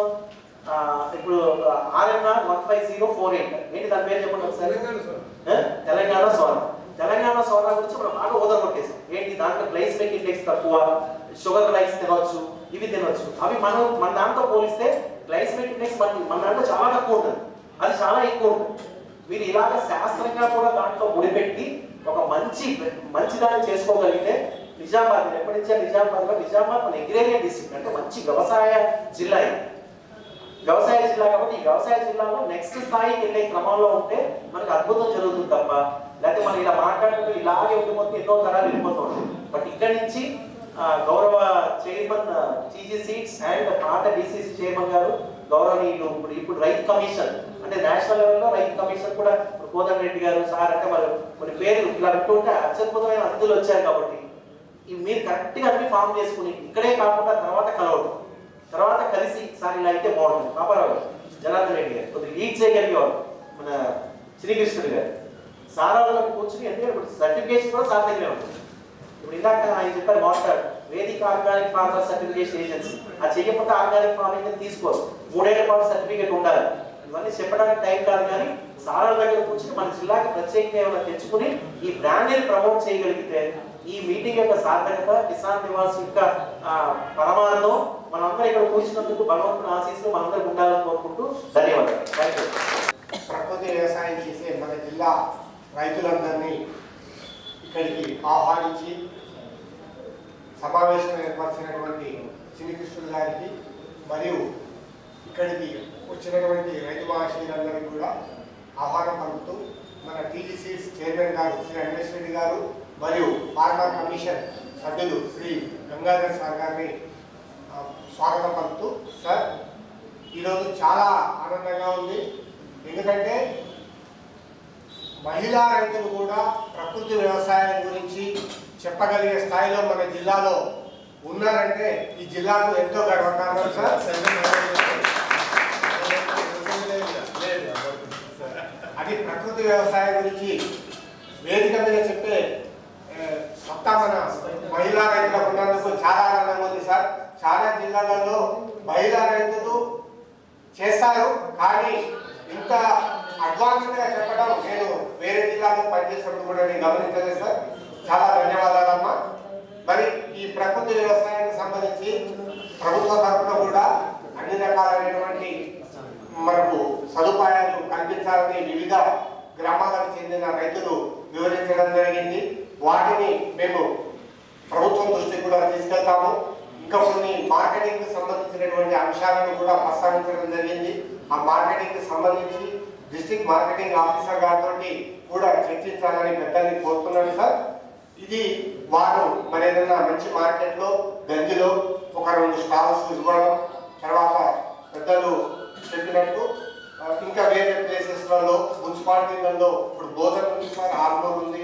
ఇప్పుడు RNR 15048 ఏంటి దాని పేరు చెప్పండి ఒకసారి. తెలంగాణ సోనా. తెలంగాణ సోనా గురించి మనం బాగా ఊదర కొట్టేసాం. ఏంటి దాంట్లో గ్లైసెమిక్ ఇండెక్స్ తక్కువ, షుగర్ రైస్ తినవచ్చు, ఇవి తినవచ్చు. అవి మన దాంతో పోలిస్తే గ్లైసెమిక్ ఇండెక్స్ మన దాంట్లో చాలా తక్కువ ఉంటుంది, అది చాలా ఎక్కువ ఉంటుంది. మీరు ఇలాగ శాస్త్రంగా కూడా దాంట్లో ముడిపెట్టి ఒక మంచి దాన్ని చేసుకోగలిగితే నిజామాబాద్ ఎప్పటి నుంచే నిజామాబాద్ మన అగ్రేరియన్ డిస్ట్రిక్ట్, అంటే మంచి వ్యవసాయ జిల్లా. ఇది వ్యవసాయ జిల్లా కాబట్టి ఈ వ్యవసాయ జిల్లాలో నెక్స్ట్ స్థాయికి వెళ్ళే క్రమంలో ఉంటే మనకు అద్భుతం జరుగుతుంది తప్ప, లేకపోతే మనం ఇలా మాట్లాడుతూ ఇలాగే ఉండిపోతే ఎన్నో తరాలు వెళ్ళిపోతూ ఉంటాయి. బట్ ఇక్కడి నుంచి గౌరవ చైర్మన్ టీజీ సీడ్స్ అండ్ పాత డిసిసి చైర్మన్ గారు గౌరవనీయులు ఇప్పుడు రైతు కమిషన్, అంటే నేషనల్ లెవెల్లో రైతు కమిషన్ కూడా కోదండ రెడ్డి గారు సార్ అంటే మరి కొన్ని పేర్లు ఇలా పెట్టుకుంటే అత్యద్భుతమైన అతిథులు వచ్చారు. కాబట్టి మీరు కరెక్ట్గా అన్ని ఫామ్ చేసుకుని ఇక్కడే కాకుండా తర్వాత కలిసి సార్ ఇలా అయితే బాగుంటుంది. పాపారావు గారు, జనార్దన్ రెడ్డి గారు కొద్దిగా లీడ్ చేయగలిగేవారు, మన శ్రీకృష్ణుడు గారు సారాలో కూర్చుని, ఎందుకంటే ఇప్పుడు సర్టిఫికేషన్ కూడా సార్ దగ్గరే ఉంటుంది. ఇప్పుడు ఇందాక ఆయన చెప్పారు మాట్లాడు వేదిక ఆర్గానిక్ ఫార్మర్ సర్టిఫికేషన్ ఏజెన్సీ, అది చేయకపోతే ఆర్గానిక్ ఫార్మింగ్ తీసుకోరు, 3 ఏళ్ల పాటు సర్టిఫికేట్ ఉండాలి. ఇవన్నీ చెప్పడానికి టైం కాదు, కానీ సారాల దగ్గర కూర్చుని మన జిల్లాకి ప్రత్యేకంగా ఏమైనా తెచ్చుకుని ఈ బ్రాండ్ని ప్రమోట్ చేయగలిగితే ఈ మీటింగ్ యొక్క సార్థకత, కిసాన్ నివాస్ యొక్క పరమార్థం మనందరూ ఇక్కడ కూర్చున్నందుకు భగవంతుని ఆశీస్సులు మనందరికి ఉండాలని కోరుకుంటూ ధన్యవాదాలు. Thank you. ప్రకృతి వ్యవసాయం చేసే మన జిల్లా రైతులందరినీ ఇక్కడికి ఆహ్వానించి సమావేశం ఏర్పరిచినటువంటి శ్రీకృష్ణుడు గారికి మరియు ఇక్కడికి వచ్చినటువంటి రైతు మహాశయులందరికీ కూడా ఆహ్వానం పలుకుతూ మన టీజీసీ చైర్మన్ గారు శ్రీ రమేష్ రెడ్డి గారు మరియు ఫార్మర్ కమిషన్ సభ్యులు శ్రీ గంగాధర్ సార్ గారిని స్వాగతం పలుకుతూ, సార్ ఈరోజు చాలా ఆనందంగా ఉంది. ఎందుకంటే మహిళా రైతులు కూడా ప్రకృతి వ్యవసాయం గురించి చెప్పగలిగే స్థాయిలో మన జిల్లాలో ఉన్నారంటే ఈ జిల్లాకు ఎంతో గర్వకారణం సార్. అది ప్రకృతి వ్యవసాయం గురించి వేదిక మీద చెప్పే సత్తా మన మహిళా రైతులకు ఉన్నందుకు చాలా ఆనందంగా ఉంది సార్. చాలా జిల్లాలలో మహిళా రైతులు చేస్తారు, కానీ ఇంత అడ్వాన్స్గా చెప్పడం నేను వేరే జిల్లాలో పనిచేసినప్పుడు కూడా నేను గమనించలేదు సార్. చాలా ధన్యవాదాలమ్మా. మరి ఈ ప్రకృతి వ్యవసాయానికి సంబంధించి ప్రభుత్వ తరఫున కూడా అన్ని రకాలైనటువంటి మనకు సదుపాయాలు కల్పించాలని వివిధ గ్రామాలకు చెందిన రైతులు వివరించడం జరిగింది. వాటిని మేము ప్రభుత్వం దృష్టికి కూడా తీసుకెళ్తాము. ఇంకా కొన్ని మార్కెటింగ్ కి సంబంధించినటువంటి అంశాలను కూడా ప్రస్తావించడం జరిగింది. ఆ మార్కెటింగ్ కి సంబంధించి డిస్ట్రిక్ట్ మార్కెటింగ్ ఆఫీసర్ గారితో కూడా చర్చించాలని పెద్దల్ని కోరుతున్నాను సార్. ఇది వారు మరి ఏదైనా మంచి మార్కెట్లో గంజిలో ఒక 2 స్టాల్స్ ఇవ్వడం, తర్వాత పెద్దలు చెప్పినట్టు ఇంకా వేరే ప్లేసెస్లలో మున్సిపాలిటీలలో ఇప్పుడు బోధన ఉంది సార్, ఆర్మూర్ ఉంది,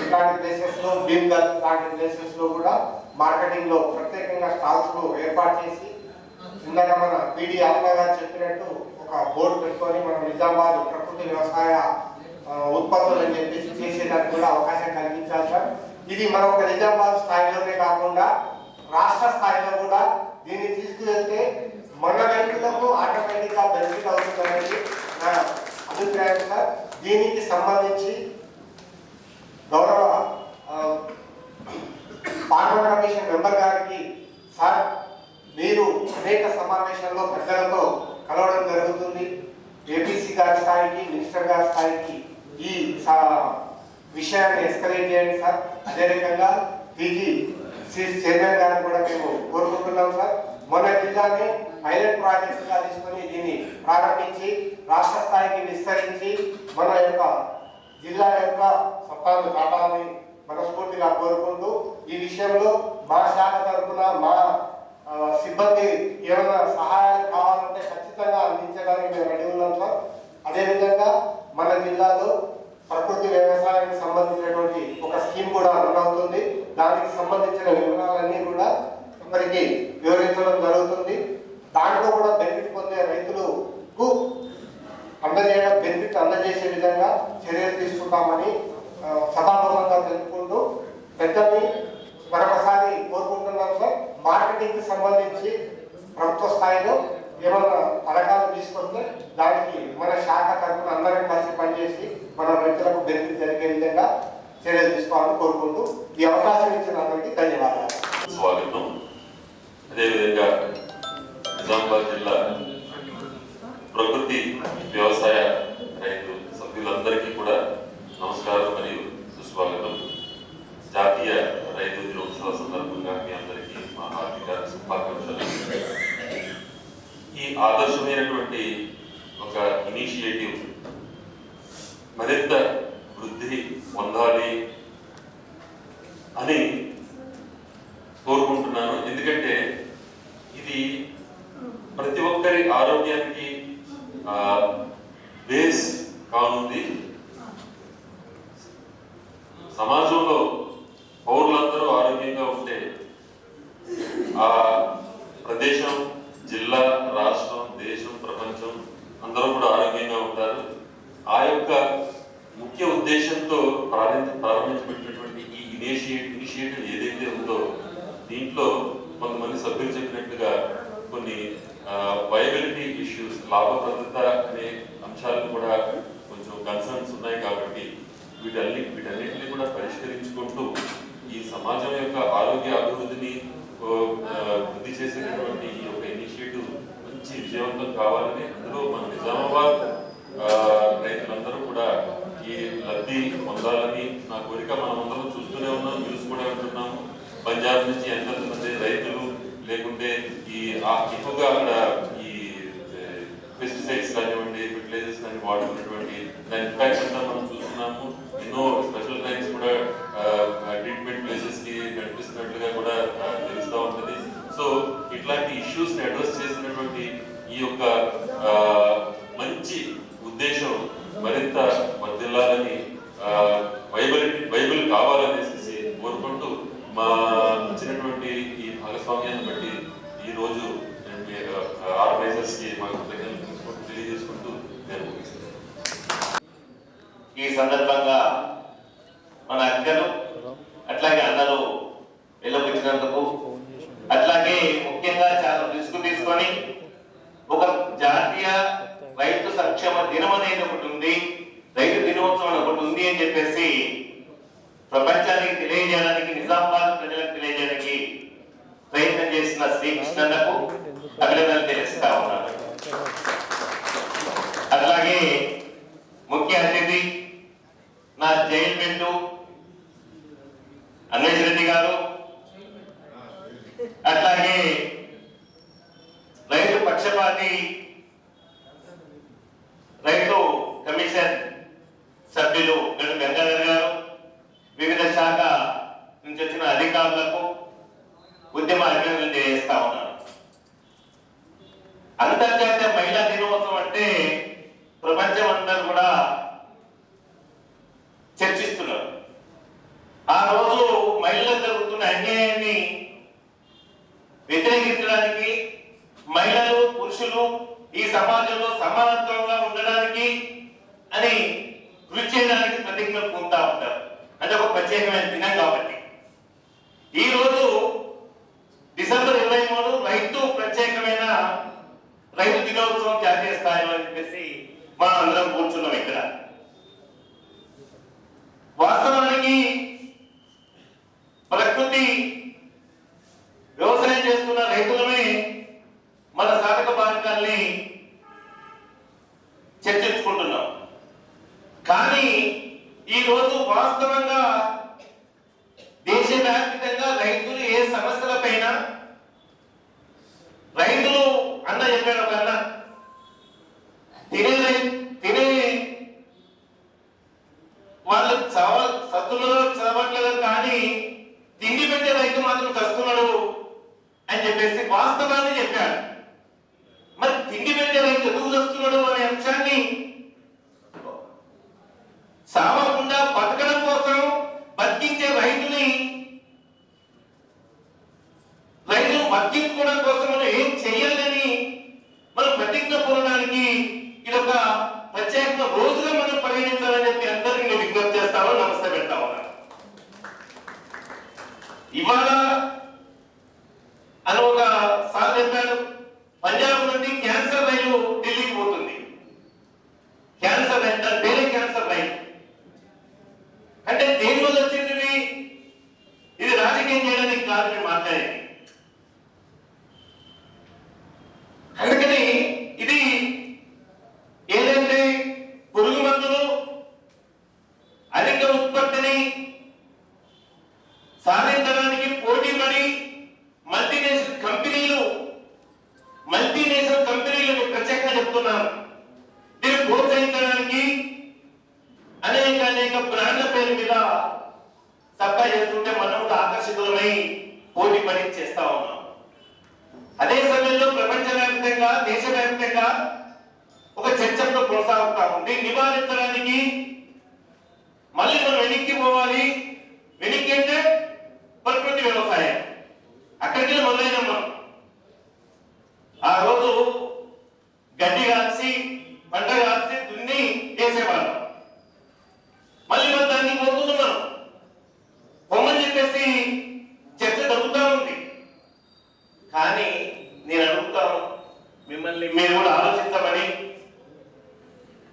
ఇలాంటి ప్లేసెస్లో భీమ్గల్ లాంటి ప్లేసెస్లో కూడా మార్కెటింగ్లో ప్రత్యేకంగా స్టాల్స్ ఏర్పాటు చేసి ఇందాక మన పీడి ఆత్మ గారు చెప్పినట్టు ఒక బోర్డు పెట్టుకొని మనం నిజామాబాద్ ప్రకృతి వ్యవసాయ ఉత్పత్తులు అని చెప్పేసి చేసేదానికి కూడా అవకాశం కల్పించాలి సార్. ఇది మనం ఒక నిజామాబాద్ స్థాయిలోనే కాకుండా రాష్ట్ర స్థాయిలో కూడా దీన్ని తీసుకువెళ్తే మన రైతులకు ఆటోమేటిక్ గా బెనిఫిట్ అవుతుందనేది నా అభిప్రాయం సార్. దీనికి సంబంధించి గౌరవ ఫార్మర్ కమిషన్ మెంబర్ గారికి సార్, మీరు అనేక సమావేశాల్లో పెద్దలతో కలవడం జరుగుతుంది. ఏపీసీ గారి స్థాయికి, మినిస్టర్ గారి స్థాయికి ఈ విషయాన్ని ఎస్కలేట్ చేయండి సార్. అదే రకంగా టీజీ చైర్మన్ గారిని కూడా మేము కోరుకుంటున్నాం సార్. మన జిల్లాని పైలట్ ప్రాజెక్ట్ గా తీసుకొని దీన్ని ప్రారంభించి రాష్ట్ర స్థాయికి విస్తరించి మన యొక్క జిల్లా యొక్క సత్తాను చాటాలని మనస్ఫూర్తిగా కోరుకుంటూ, ఈ విషయంలో మా శాఖ తరఫున మా సిబ్బంది ఏమైనా సహాయాలు కావాలంటే ఖచ్చితంగా అందించడానికి మేము రెడీ ఉన్నాం సార్. అదేవిధంగా మన జిల్లాలో ప్రకృతి వ్యవసాయానికి సంబంధించినటువంటి ఒక స్కీమ్ కూడా రన్ అవుతుంది. దానికి సంబంధించిన వివరాలన్నీ కూడా ఒకరికి వివరించడం జరుగుతుంది. దాంట్లో కూడా బెనిఫిట్ పొందే రైతులకు బెనిఫిట్ అందజేసే విధంగా చర్యలు తీసుకుంటామని సభాముఖంగా తెలుపుకుంటూ పెద్దల్ని మరొకసారి కోరుకుంటున్నాం సార్. మార్కెటింగ్ కి సంబంధించి ప్రభుత్వ స్థాయిలో ఏమైనా పథకాలు తీసుకొస్తే దానికి మన శాఖ తరఫున అందరం కలిసి పనిచేసి మన రైతులకు బెనిఫిట్ జరిగే విధంగా చర్యలు తీసుకోవాలని కోరుకుంటూ ఈ అవకాశం ఇచ్చిన అందరికీ ధన్యవాదాలు. స్వాగతం. అదేవిధంగా నిజామాబాద్ జిల్లా ప్రకృతి వ్యవసాయ రైతు సభ్యులందరికీ కూడా నమస్కారం మరియు సుస్వాగతం. జాతీయ రైతు దినోత్సవ సందర్భంగా మీ అందరికీ మా హార్దిక శుభాకాంక్షలు. ఈ ఆదర్శమైనటువంటి ఒక ఇనిషియేటివ్ మరింత వృద్ధి పొందాలి అని కోరుకుంటున్నాను. ఎందుకంటే ఇది ప్రతి ఒక్కరి ఆరోగ్యానికి బేస్ కానుంది. సమాజంలో పౌరులందరూ ఆరోగ్యంగా ఉంటే ఆ ప్రదేశం, జిల్లా, రాష్ట్రం, దేశం, ప్రపంచం అందరూ కూడా ఆరోగ్యంగా ఉంటారు. ఆ యొక్క ముఖ్య ఉద్దేశంతో ప్రారంభించబడినటువంటి ఈ ఇనిషియేటివ్ ఏదైతే ఉందో దీంట్లో కొంతమంది సభ్యులు చెప్పినట్టుగా కొన్ని వయబిలిటీ ఇష్యూస్, లాభప్రదత అనే అంశాలను కూడా కొంచెం కన్సర్న్స్ ఉన్నాయి. కాబట్టి వీటన్నిటిని కూడా పరిష్కరించుకుంటూ ఈ సమాజం యొక్క ఆరోగ్య అభివృద్ధిని వృద్ధి చేసేటటువంటి ఈ యొక్క ఇనిషియేటివ్ మంచి విజయవంతం కావాలని, అందులో మన నిజామాబాద్ రైతులందరూ కూడా ఈ లబ్ధి పొందాలని నా కోరిక. మనమందరం చూస్తూనే ఉన్నాం, న్యూస్ కూడా వింటున్నాము. పంజాబ్ నుంచి ఎంతమంది రైతులు లేకుంటే ఈ ఎక్కువగా అక్కడ ఈ పెస్టిసైడ్స్ కానివ్వండి, ఫెర్టిలైజర్స్ కానీ వాడుతున్నటువంటి దాని ఇంపాక్ట్ అంతా మనం చూస్తున్నాము. ఎన్నో స్పెషల్ ట్రైన్స్ కూడా ట్రీట్మెంట్ ప్లేసెస్ కి నడిపిస్తున్నట్లుగా కూడా తెలుస్తూ ఉంటుంది. సో ఇట్లాంటి ఇష్యూస్ ని అడ్రస్ చేసినటువంటి ఈ యొక్క మంచి ఉద్దేశం మరింత వర్ధిల్లాలని, వైబుల్ కావాలనేసి కోరుకుంటూ మా ఇచ్చినటువంటి ఈ భాగస్వామ్యాన్ని బట్టి ఈ రోజు ఆర్గనైజర్స్ కి మాకు తెలియజేసుకుంటూ నేను ముగిస్తున్నాను. ఈ సందర్భంగా మన అక్కలు అట్లాగే అన్నలు వెళ్ళబుచ్చినందుకు, అట్లాగే ముఖ్యంగా చాలా రిస్క్ తీసుకొని ఒక జాతీయ రైతు సంక్షేమ దినం అనేది ఒకటి ఉంది, రైతు దినోత్సవం ఒకటి ఉంది అని చెప్పేసి ప్రపంచానికి తెలియజేయడానికి, నిజామాబాద్ ప్రజలకు తెలియజేయడానికి ప్రయత్నం చేసిన శ్రీకృష్ణన్నకు అభినందనలు తెలుస్తా ఉన్నాను. అట్లాగే ముఖ్య అతిథి నా జైల్ బెండు అన్వేష్ రెడ్డి గారు, అట్లాగే రైతు పక్షపాతి రైతు కమిషన్ సభ్యులు గంగాధర్ గారు, వివిధ శాఖ నుంచి వచ్చిన అధికారులకు ఉద్యమ అభినందనలు తెలియజేస్తా ఉన్నాను. అంతర్జాతీయ మహిళా దినోత్సవం అంటే ప్రపంచం అందరూ కూడా చర్చిస్తున్నారు. ఆ రోజు మహిళలకు జరుగుతున్న అన్యాయాన్ని వ్యతిరేకించడానికి, మహిళలు పురుషులు ఈ సమాజంలో సమానత్వంగా ఉండడానికి అని కృషి చేయడానికి ప్రతిజ్ఞలు పొందుతా ఉంటారు. అంటే ఒక ప్రత్యేకమైన దినం కాబట్టి ఈ రోజు డిసెంబర్ 23 రైతు ప్రత్యేకమైన రైతు దినోత్సవం జాతీయ స్థాయిలో అని చెప్పేసి మనం అందరం కూర్చున్నాం ఇక్కడ. వాస్తవానికి ప్రకృతి వ్యవసాయం చేస్తున్న రైతులమే మన సాధక బాధకాల్ని చర్చించుకుంటున్నాం. కానీ ఈ రోజు వాస్తవంగా దేశవ్యాప్తంగా రైతులు ఏ సమస్యలపైన, రైతులు అన్న చెప్పాడు కన్నా తినే వాళ్ళు సత్తులలో చదవట్లేదు, కానీ తిండి పెట్టే రైతు మాత్రం చస్తున్నాడు అని చెప్పేసి వాస్తవాన్ని చెప్పాడు. మరి తిండి పెట్టే రైతు ఎందుకు చస్తున్నాడు అనే అంశాన్ని సావకుండా బతకడం కోసం బతికించే రైతుని బతికించుకోవడం కోసం మనం ఏం చెయ్యాలని మనం ప్రతిజ్ఞ పూరడానికి ఇదొక ప్రత్యేక రోజుగా మనం పరిగణించాలని చెప్పి అందరికీ నేను విజ్ఞప్తి చేస్తాను, నమస్తే పెడతా ఉన్నాను. ఇవాళ అని ఒక సార్ చెప్పారు, అనేక బ్రాండ్ల పేరు మీద సప్లై చేస్తుంటే మనం కూడా ఆకర్షితులమై పోటీ పడి చేస్తా ఉన్నాం. అదే సమయంలో ప్రపంచవ్యాప్తంగా దేశవ్యాప్తంగా ఒక చర్చతో కొనసాగుతా ఉంది. నివారించడానికి మళ్ళీ మనం వెనక్కి పోవాలి. వెనక్కి అంటే ప్రకృతి వ్యవసాయం. అక్కడికి మొదలైన మనం ఆ రోజు గడ్డి కాల్చి పంట కాల్చి దున్ని వేసేవాళ్ళం. మళ్ళీ మనం దాన్ని పోతున్నాం పొమ్మని చెప్పేసి చర్చ జరుగుతూ ఉంది. కానీ నేను అడుగుతాను మిమ్మల్ని, మీరు కూడా ఆలోచించమని,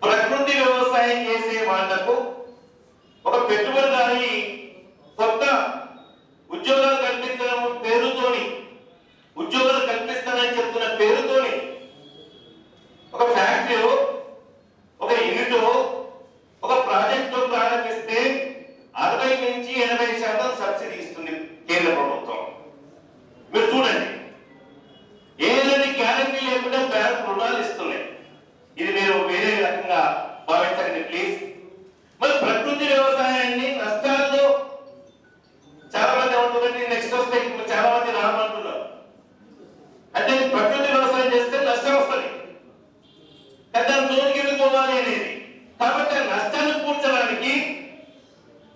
ప్రకృతి వ్యవసాయం చేసే వాళ్లకు ఒక పెట్టుబడిదారి కొత్త ఉద్యోగాలు కల్పించడం పేరుతోని, ఉద్యోగాలు కల్పిస్తానని చెప్తున్న పేరుతోని ఒక ఫ్యాక్టరీ, ఒక యూనిట్, ఒక ప్రాజెక్టు ప్రారంభిస్తే 60 నుంచి 80% సబ్సిడీ ఇస్తుంది కేంద్ర ప్రభుత్వం. మీరు చూడండి, ఏదైనా గ్యారంటీ లేకుండా బ్యాంకు రుణాలు ఇస్తున్నాయి. ఇది మీరు వేరే రకంగా భావించండి ప్లీజ్. మరి ప్రకృతి వ్యవసాయాన్ని నష్టాల్లో చాలా మంది ఏమంటుందంటే నెక్స్ట్ వస్తే చాలా మంది రామంటున్నారు. అంటే ప్రకృతి వ్యవసాయం చేస్తే నష్టం వస్తుంది, దాని జోలికి వెళ్ళిపోవాలి అనేది. కాబట్టి నష్టాన్ని పూడ్చడానికి,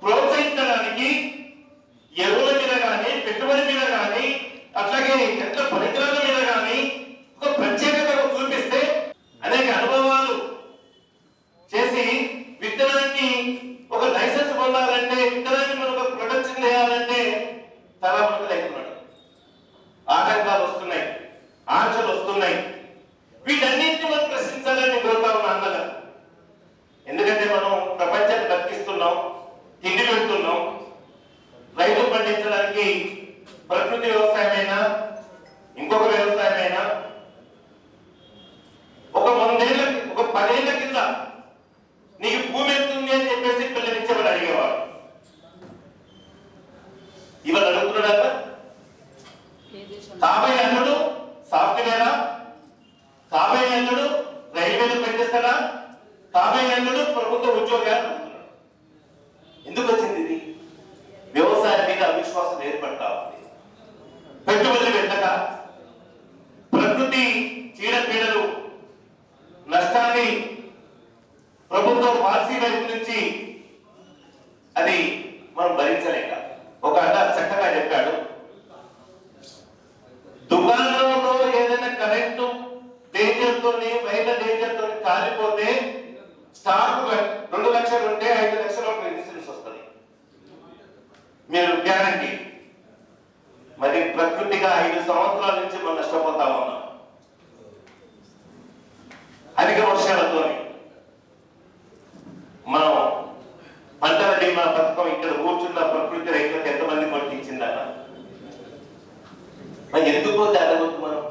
ప్రోత్సహించడానికి ఎరువుల మీద కానీ, పెట్టుబడి మీద కానీ, అట్లాగే ఎట్ల పరికరాల మీద కానీ ఒక ప్రత్యేకత చూపిస్తే, అనేక అనుభవాలు చేసి విత్తనాన్ని ఒక లైసెన్స్ పొందాలంటే, విత్తనాన్ని మనం ఒక ప్రొడక్షన్ చేయాలంటే చాలా మంది అవుతున్నాడు. ఆటంకాలు వస్తున్నాయి, ఆంక్షలు వస్తున్నాయి. వీటన్నింటినీ మనం ప్రశ్నించాలని కోరుతా ఉన్నా అన్నగా. ఎందుకంటే మనం ప్రపంచాన్ని బతికిస్తున్నాం, తిండి పెడుతున్నాం. రైతు పండించడానికి ప్రకృతి వ్యవసాయమైనా ఇంకొక వ్యవసాయమైనా ఒక 10 ఏళ్ల కింద నీకు భూమి ఎత్తుంది అని చెప్పేసి పిల్లనిచ్చేవాడు అడిగేవాడు. ఇవాళ అడుగుతున్నాడు కాబోయే అల్లుడు సాఫ్ట్వేరా, కాబోయే అల్లుడు రైల్వేలు పెట్టేస్తాడా, కాబోయే అల్లుడు ప్రభుత్వ ఉద్యోగాలు. ఎందుకు వచ్చింది ఇది? వ్యవసాయం మీద అవిశ్వాసం ఏర్పడతా ఉంది. పెట్టుబడులు పెట్టక, ప్రకృతి చీడపీడలు నష్టాన్ని ప్రభుత్వం పాలసీ వైపు నుంచి అది మనం భరించలేక, ఒక అన్న చక్కగా చెప్పాడు, దుకాణంలో ఏదైనా కరెంటు డేంజర్తో, వైర్ల డేంజర్తో కాలిపోతే స్టాక్ 2 లక్షలు ఉంటే 5 లక్షల ఇన్సూరెన్స్ వస్తుంది, మీరు గ్యారంటీ. మరి ప్రకృతిగా 5 సంవత్సరాల నుంచి మనం నష్టపోతా ఉన్నాం. అధిక వర్షాలతో మనం పంటల బీమా పథకం ఇక్కడ కూర్చున్న ప్రకృతి రైతులకు ఎంతమంది కొట్టించిందన్న, మరి ఎందుకు అడగొద్దు మనం?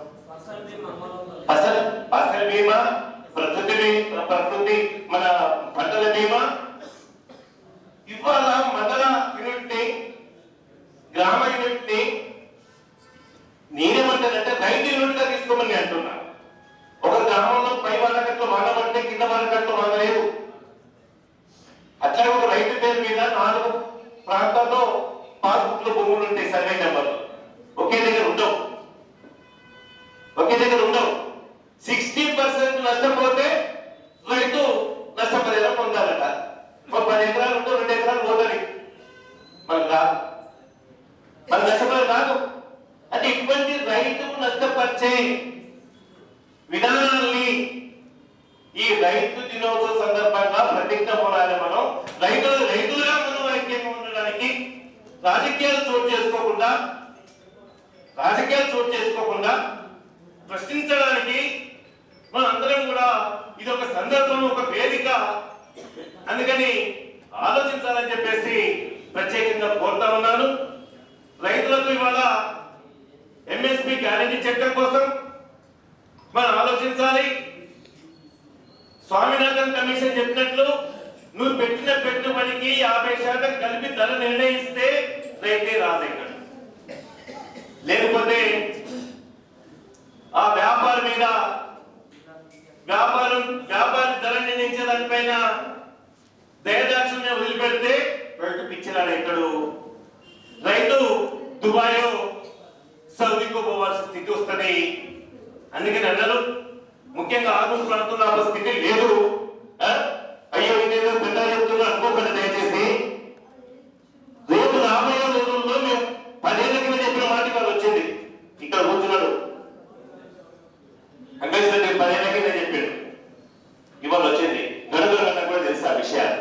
ఫసల్ బీమా, ప్రకృతి మన పంటల బీమా. ఇవాళ మండల యూనిట్ ని, గ్రామ యూనిట్ ని నేనేమంటానంటే రైతు యూనిట్ గా తీసుకోమని అంటున్నా. ఒక గ్రామంలో పై వానకట్లు వాన పడితే కింద వానకట్లు వాన లేదు. అట్లాగే ఒక రైతు పేరు మీద 4 ప్రాంతాల్లో పాస్బుక్ లో భూములు ఉంటాయి, సర్వే నెంబర్లు ఒకే దగ్గర ఉండవు. 60% నష్టపోతే రైతు నష్టపరిహారం పొందాలట. 10 ఎకరాలు ఉంటే 2 ఎకరాలు పోతుంది, మనకు రాదు, మన నష్టపరిహారం రాదు. అంటే ఇటువంటి రైతుకు నష్టపరిచే విధానాన్ని ఈ రైతు దినోత్సవ సందర్భంగా ప్రతిజ్ఞ పోరాలి. మనం రైతులుగా మనం ఐక్యంగా ఉండడానికి రాజకీయాలు చోటు చేసుకోకుండా ప్రశ్నించడానికి మన అందరం కూడా ఇది ఒక సందర్భం, ఒక వేదిక. అందుకని ఆలోచించాలని చెప్పేసి ప్రత్యేకంగా కోరుతా ఉన్నాను. రైతులకు ఇవాళ ఎంఎస్పి గ్యారెంటీ చట్టం కోసం మనం ఆలోచించాలి. స్వామినాథన్ కమిషన్ చెప్పినట్లు నువ్వు పెట్టిన పెట్టుబడికి 50% కలిపి ధర నిర్ణయిస్తే రైతే రాదైనాడు. లేకపోతే ఆ వ్యాపారం మీద వ్యాపారి ధర నిర్ణయించే దానిపైన దయదాక్షిణ్యం కాడ ఎక్కడు రైతు దుబాయో సౌదీకో పోవాల్సిన స్థితి వస్తుంది. అందుకని అన్నారు ముఖ్యంగా ఆర్మూర్ ప్రాంతంలో ఆ స్థితి లేదు. అయ్యో ఇదేదో పెద్ద చెప్తున్నా అనుకోకండి దయచేసి. రేపు రాబోయే రోజుల్లో మేము 10 ఏళ్ల కింద చెప్పిన మాట వాళ్ళు వచ్చింది. ఇక్కడ కూర్చున్నాడు అంకల్ రెడ్డి 10 ఏళ్ల కింద చెప్పాడు, ఇవాళ వచ్చింది. గడుగులన్నా కూడా తెలుసు ఆ విషయాలు.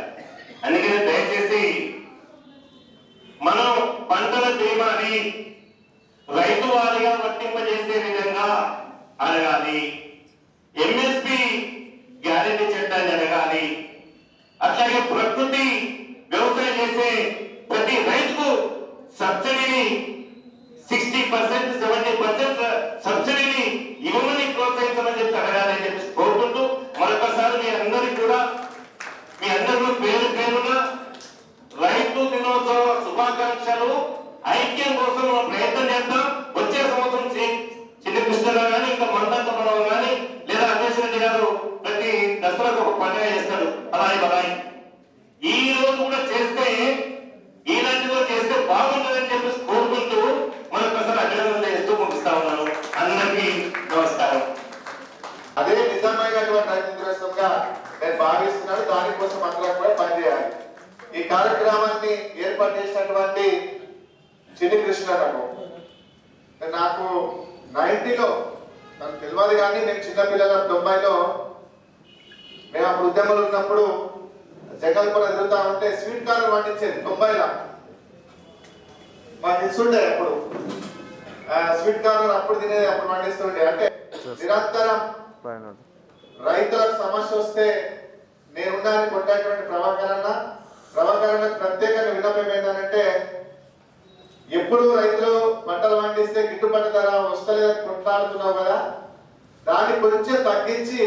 అందుకని దయచేసి మనం పంటల బీమాని రైతు వారిగా వర్తింపజేసే విధంగా అడగాలి. ఎంఎస్పి గ్యారెంటీ చట్టాన్ని అడగాలి. అట్లాగే ప్రకృతి వ్యవసాయం చేసే ప్రతి రైతుకు సబ్సిడీని 60%, 70% సబ్సిడీని ఇవ్వమని ప్రోత్సహించమని చెప్పి అడగాలని చెప్పి కోరుకుంటూ మరొకసారి మీ అందరికీ కూడా మీ అందరూ పేరు పేరున రైతు దినోత్సవ శుభాకాంక్షలు. ఐక్యం కోసం మనం ప్రయత్నం చేద్దాం. వచ్చే సంవత్సరం చిన్న కృష్ణరావు కానీ ఇంకా మందంతమరావు కానీ లేదా అన్వేష్ రెడ్డి గారు ప్రతి దసరాకు ఒక పండుగ చేస్తాడు. అలాగే బలాయి ఈ రోజు కూడా చేస్తే ఇలాంటిదో చేస్తే బాగుంటుందని చెప్పి కోరుకుంటూ మరొకసారి అభినందన చేస్తూ ముగిస్తా ఉన్నాను. అందరికీ నమస్కారం. అదే నిజమైనటువంటి రైతు దినోత్సవంగా నేను భావిస్తున్నాను. దానికోసం అందరం కూడా పనిచేయాలి. ఈ కార్యక్రమాన్ని ఏర్పాటు చేసినటువంటి చిన్ని కృష్ణరావు నాకు 90లో నాకు తెలియదు కానీ నేను చిన్నపిల్లల 90లో మేము అప్పుడు ఉద్యమంలో ఉన్నప్పుడు జగల్పురం తిరుగుతా ఉంటే స్వీట్ కార్న్ పండించేది 90లో మాకు తెలుసుండే. అప్పుడు స్వీట్ కార్న్ అప్పుడు తినేది, అప్పుడు పండిస్తుండే. అంటే నిరంతరం రైతులకు సమస్య వస్తే నేనున్నాను కొట్టేటువంటి ప్రభాకరణ ప్రత్యేకంగా విన్నపం ఏంటంటే ఎప్పుడు రైతులు పంటలు పండిస్తే గిట్టుబాటు ధర వస్తలేదని కొట్లాడుతున్నావు కదా, దాన్ని కొంచెం తగ్గించి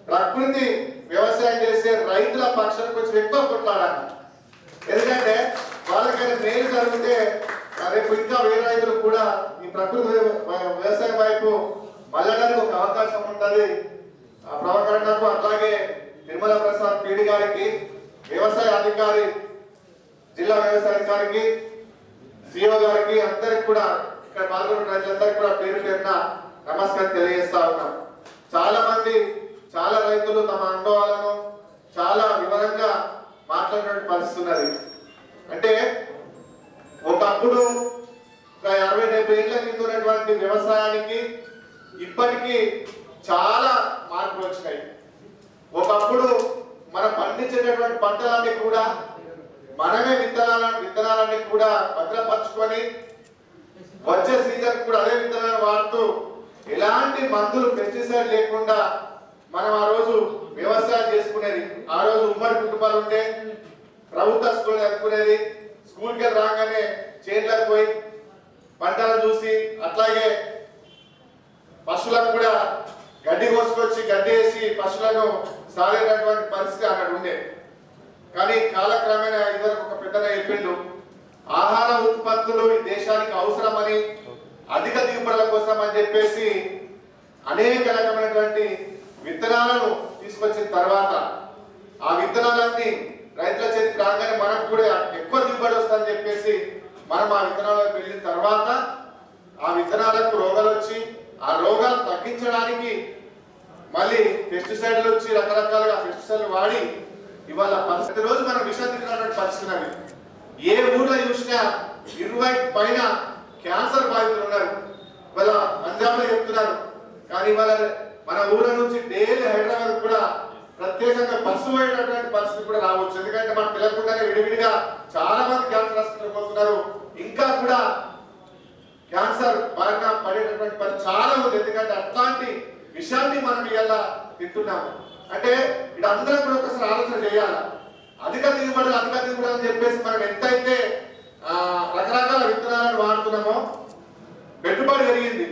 ప్రకృతి వ్యవసాయం చేసే రైతుల పక్షాన్ని కొంచెం ఎక్కువ కొట్లాడాలి. ఎందుకంటే వాళ్ళకైనా మేలు జరిగితే రేపు ఇంకా వేరే రైతులు కూడా ఈ ప్రకృతి వ్యవసాయం వైపు మళ్ళడానికి ఒక అవకాశం ఉంటుంది. ప్రభాకరణకు అట్లాగే నిర్మల ప్రసాద్ పీడి గారికి, వ్యవసాయ అధికారి జిల్లా వ్యవసాయ అధికారికి, సిఓ గారికి, అందరికి కూడా ఇక్కడ పాల్గొన్న రైతులందరికీ కూడా పేరు పేరున నమస్కారం తెలియజేస్తా ఉన్నాం. చాలా రైతులు తమ అనుభవాలను చాలా వివరంగా మాట్లాడిన పరిస్థితి ఉన్నది. అంటే ఒకప్పుడు 60-70 ఏళ్ల కింద ఉన్నటువంటి వ్యవసాయానికి ఇప్పటికీ చాలా మార్పులు వచ్చినాయి. ఒకప్పుడు మనం పండించేటటువంటి పంటలన్నీ కూడా మనమే విత్తనాలన్నీ కూడా భద్రపరచుకొని వచ్చే సీజన్ కూడా అదే విత్తనాలు వాడుతూ ఎలాంటి మందులు పెస్టిసైడ్ లేకుండా మనం ఆ రోజు వ్యవసాయం చేసుకునేది. ఆ రోజు ఉమ్మడి కుటుంబాలు ఉంటే ప్రభుత్వ స్కూల్ చదువుకునేది. స్కూల్కి వెళ్ళి రాగానే చేనులకు పోయి పంటలు చూసి అట్లాగే పశువులకు కూడా గడ్డి కోసుకొచ్చి గడ్డి వేసి పశువులను సాగేటటువంటి పరిస్థితి అక్కడ ఉండే. కానీ కాలక్రమేణా ఇదివరకు ఒక పెద్దగా చెప్పిండు, ఆహార ఉత్పత్తులు ఈ దేశానికి అవసరమని అధిక దిగుబడుల కోసం అని చెప్పేసి అనేక రకమైనటువంటి విత్తనాలను తీసుకొచ్చిన తర్వాత ఆ విత్తనాలన్నీ రైతుల చేతికి రాగానే మనకు కూడా ఎక్కువ దిగుబడి వస్తుందని చెప్పేసి మనం ఆ విత్తనాలకు వెళ్ళిన తర్వాత ఆ విత్తనాలకు రోగాలు వచ్చి ఆ రోగాలు తగ్గించడానికి మళ్ళీ పెస్టిసైడ్లు వచ్చి రకరకాలుగా పెస్టిసైడ్లు వాడి ఇవాళ ప్రతి రోజు మనం విషయం తింటున్నటువంటి పరిస్థితున్నవి. ఏ ఊర్లో చూసినా 20 పైన క్యాన్సర్ బాధితులు ఉన్నారు. ఇవాళ పంజాబ్లో చెప్తున్నారు. కానీ ఇవాళ మన ఊళ్ళ నుంచి డైలీ హైదరాబాద్ కూడా ప్రత్యేకంగా బస్సు పోయేటటువంటి పరిస్థితి కూడా రావచ్చు. ఎందుకంటే మనం తెలియకుండానే విడివిడిగా చాలా మంది క్యాన్సర్ హాస్పిటల్కి పోతున్నారు. ఇంకా కూడా క్యాన్సర్ బారిన పడేటటువంటి పరిస్థితి చాలా ఉంది. ఎందుకంటే అట్లాంటి విషయాన్ని మనం ఇలా తింటున్నాము. అంటే ఇక్కడ అందరం కూడా ఒకసారి ఆలోచన చేయాలి. అధిక దిగుబడి అని చెప్పేసి మనం ఎంతైతే రకరకాల విత్తనాలను వాడుతున్నామో పెట్టుబడి పెరిగింది.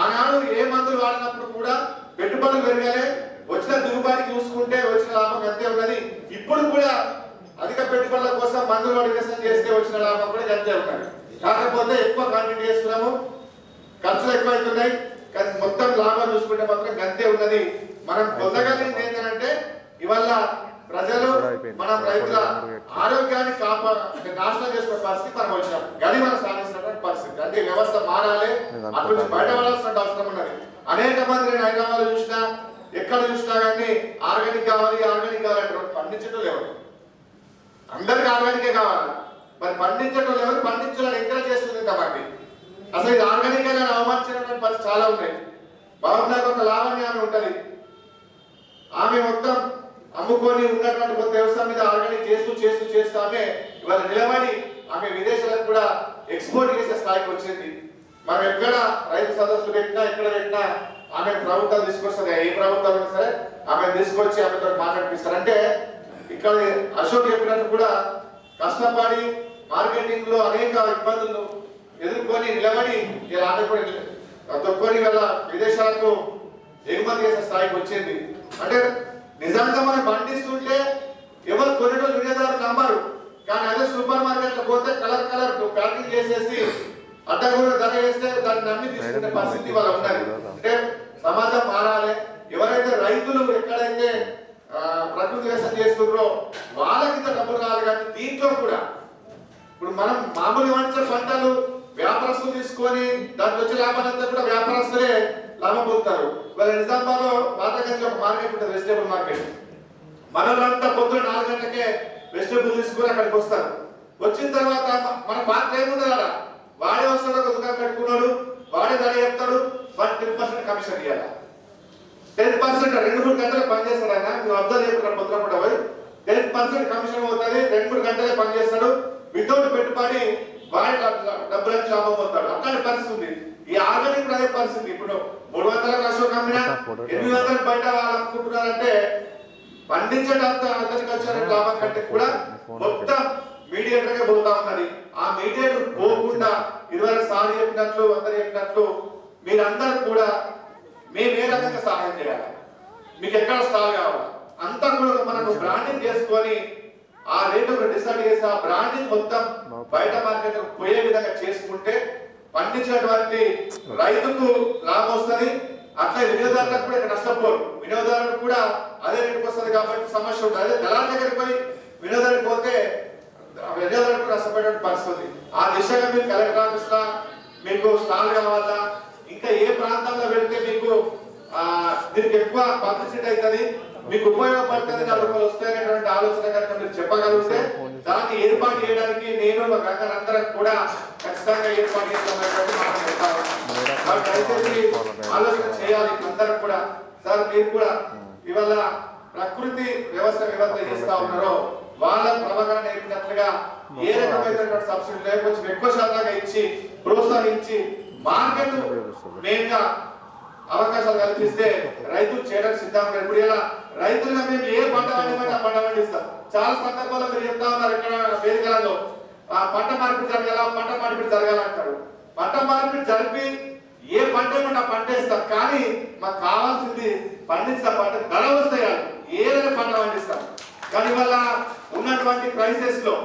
ఆనాడు ఏ మందులు వాడినప్పుడు కూడా పెట్టుబడులు పెరగాలి, వచ్చిన దిగుబడి చూసుకుంటే వచ్చిన లాభం అంతే ఉన్నది. ఇప్పుడు కూడా అధిక పెట్టుబడుల కోసం మందులు వాడి వ్యవసాయం చేస్తే వచ్చిన లాభం కూడా అంతే ఉన్నది. కాకపోతే ఎక్కువ కంటిన్యూ చేస్తున్నాము, ఖర్చులు ఎక్కువైతున్నాయి, కానీ మొత్తం లాభం చూసుకుంటే మాత్రం గంతే ఉన్నది. మనం పొందగలిగింది ఏంటంటే ఇవాళ ప్రజలు మనం రైతుల ఆరోగ్యాన్ని నాశనం చేసుకునే పరిస్థితి మనం వచ్చినాం. గది మనం సాధించినటువంటి పరిస్థితి. అంటే వ్యవస్థ మారాలి, అటు నుంచి బయటపడాల్సిన అవసరం ఉన్నది. అనేక మంది నేను హైదరాబాద్ చూసినా, ఎక్కడ చూసినా కానీ ఆర్గానిక్ కావాలి అంటే పండించడం లేవు. అందరికి ఆర్గానికే కావాలి. మరి పండించడం లేవు, పండించాలని ఎంకరేజ్ చేస్తుంది కాబట్టి అసలు ఇది ఆర్గానిక్ అని అవమానించినటువంటి పరిస్థితి చాలా ఉన్నాయి. బాబునాకు ఒక లావణ్య ఆమె ఉంటుంది. ఆమె మొత్తం అమ్ముకొని ఉన్నటువంటి కొంత వ్యవసాయం మీద ఆర్గానిక్ చేస్తూ ఆమె ఇవాళ నిలబడి ఆమె విదేశాలకు కూడా ఎక్స్పోర్ట్ చేసే స్థాయికి వచ్చింది. మనం ఎక్కడ రైతు సదస్సులు పెట్టినా ఎక్కడ పెట్టినా ఆమె ప్రభుత్వం తీసుకొస్తుంది. ఏ ప్రభుత్వం అయినా సరే ఆమె తీసుకొచ్చి ఆమెతో మాట్లాడిపిస్తారు. అంటే ఇక్కడ అశోక్ చెప్పినట్టు కూడా కష్టపడి మార్కెటింగ్ లో అనేక ఇబ్బందులు ఎదుర్కొని నిలబడి ఇలా తొక్కొని వల్ల విదేశాలకు ఎగుమతి చేసే స్థాయికి వచ్చింది. అంటే నిజంగా మనం పండిస్తుంటే ఎవరు కొనేటో వినియోగదారులు నమ్మరు. కానీ అదే సూపర్ మార్కెట్ లో పోతే కలర్ ప్యాకింగ్ చేసేసి అడ్డగూడ ధర వేస్తే దాన్ని నమ్మి తీసుకునే పరిస్థితి వాళ్ళ ఉన్నది. అంటే సమాజం మారాలి. ఎవరైతే రైతులు ఎక్కడైతే ప్రకృతి వ్యవసాయం చేస్తున్నారో వాళ్ళకి డబ్బులు రావాలి. కానీ దీంట్లో కూడా ఇప్పుడు మనం మామూలు పండించే పంటలు వ్యాపారస్తులు తీసుకొని దానికి వచ్చే లాభాలంతా కూడా వ్యాపారస్తులే లాభం పొందుతారు. వాళ్ళ నిజామాబాద్ లో పాతగంజలో ఒక మార్కెట్ ఉంటుంది, వెజిటేబుల్ మార్కెట్. మనలంతా పొద్దున 4 గంటలకే వెజిటేబుల్ తీసుకుని అక్కడికి వస్తారు. వచ్చిన తర్వాత మన పాత్ర ఏముంది కదా, వాడే వస్తాడు, ఒక దుకాణం పెట్టుకున్నాడు, వాడే ధర చెప్తాడు, 10% కమిషన్ ఇవ్వాలి. 10% 2-3 గంటలు పనిచేస్తాడు. ఆయన మీరు అబ్జర్వ్ చేసుకున్నారు పొద్దున కూడా పోయి 10% కమిషన్ అవుతుంది. 2-3 గంటలే పనిచేస్తాడు. వితౌట్ పెట్టుబడి వాడి డబ్బులకి లాభం పొందుతాడు. అట్లాంటి పరిస్థితి ఉంది. ఈ ఆర్గానిక్ కూడా అదే పరిస్థితి. ఇప్పుడు 300 అశోక్ అమ్మినా 800 బయట వాళ్ళు అమ్ముకుంటున్నారంటే పండించేటంత అతనికి వచ్చిన లాభం కంటే కూడా మొత్తం మీడియేటర్గా పోతా ఉన్నది. ఆ మీడియేటర్ పోకుండా ఇదివరకు సార్ చెప్పినట్లు అందరు చెప్పినట్లు మీరందరూ కూడా మేము ఏ రకంగా సహాయం చేయాలి, మీకు ఎక్కడ స్టాల్ కావాలి అంతా కూడా మనకు బ్రాండింగ్ చేసుకొని ఆ రేటు డిసైడ్ చేసి ఆ బ్రాండింగ్ మొత్తం బయట మార్కెట్ పోయే విధంగా చేసుకుంటే పండించినటువంటి రైతుకు లాభం వస్తుంది. అట్లా వినియోగదారులకు కూడా ఇక్కడ నష్టపోరు. వినియోగదారులకు కూడా అదే రేటుకు వస్తుంది కాబట్టి సమస్య ఉంటుంది. అదే దళాల దగ్గరికి పోయి వినియోగదారులకు పోతే వినియోగదారులకు నష్టపోయే పరిస్థితి. ఆ దిశగా మీరు కలెక్టర్ ఆఫీస్ లా మీకు స్టాల్ కావాలా, ఇంకా ఏ ప్రాంతాల్లో వెళ్తే మీకు దీనికి ఎక్కువ పబ్లిసిటీ అవుతుంది, మీకు ఉపయోగపడుతుంది, 4 రూపాయలు వస్తాయనేటువంటి ఆలోచన కనుక మీరు చెప్పగలిగితే దాన్ని ఏర్పాటు చేయడానికి నేను అందరం కూడా ఖచ్చితంగా ఏర్పాటు చేస్తామనేటువంటి మాట చెప్తాను. దయచేసి ఆలోచన చేయాలి అందరం కూడా. సార్ మీరు కూడా ఇవాళ ప్రకృతి వ్యవస్థ చేస్తా ఉన్నారో వాళ్ళ ప్రభాకరణ నేర్పినట్లుగా ఏ రకమైనటువంటి సబ్సిడీ లేకపోతే ఎక్కువ శాతంగా ఇచ్చి ప్రోత్సహించి మార్కెట్ మెయిన్ గా అవకాశాలు కల్పిస్తే రైతులు చేయడానికి సిద్ధంగా. ఇప్పుడు ఇలా రైతులుగా మేము ఏ పంట పండించమంటే ఆ పంట పండిస్తాం. చాలా సందర్భాల్లో మీరు చెప్తా ఉన్నారు ఇక్కడ వేదికలలో పంట మార్పిడి జరగాలంటారు. పంట మార్పిడి జరిపి ఏ పంట ఆ పంట వేస్తాం. కానీ మాకు కావాల్సింది పండించిన పంట ధర వస్తాయి, ఏదైనా పంట పండిస్తాం. కానీ వల్ల ఉన్నటువంటి క్రైసిస్ లో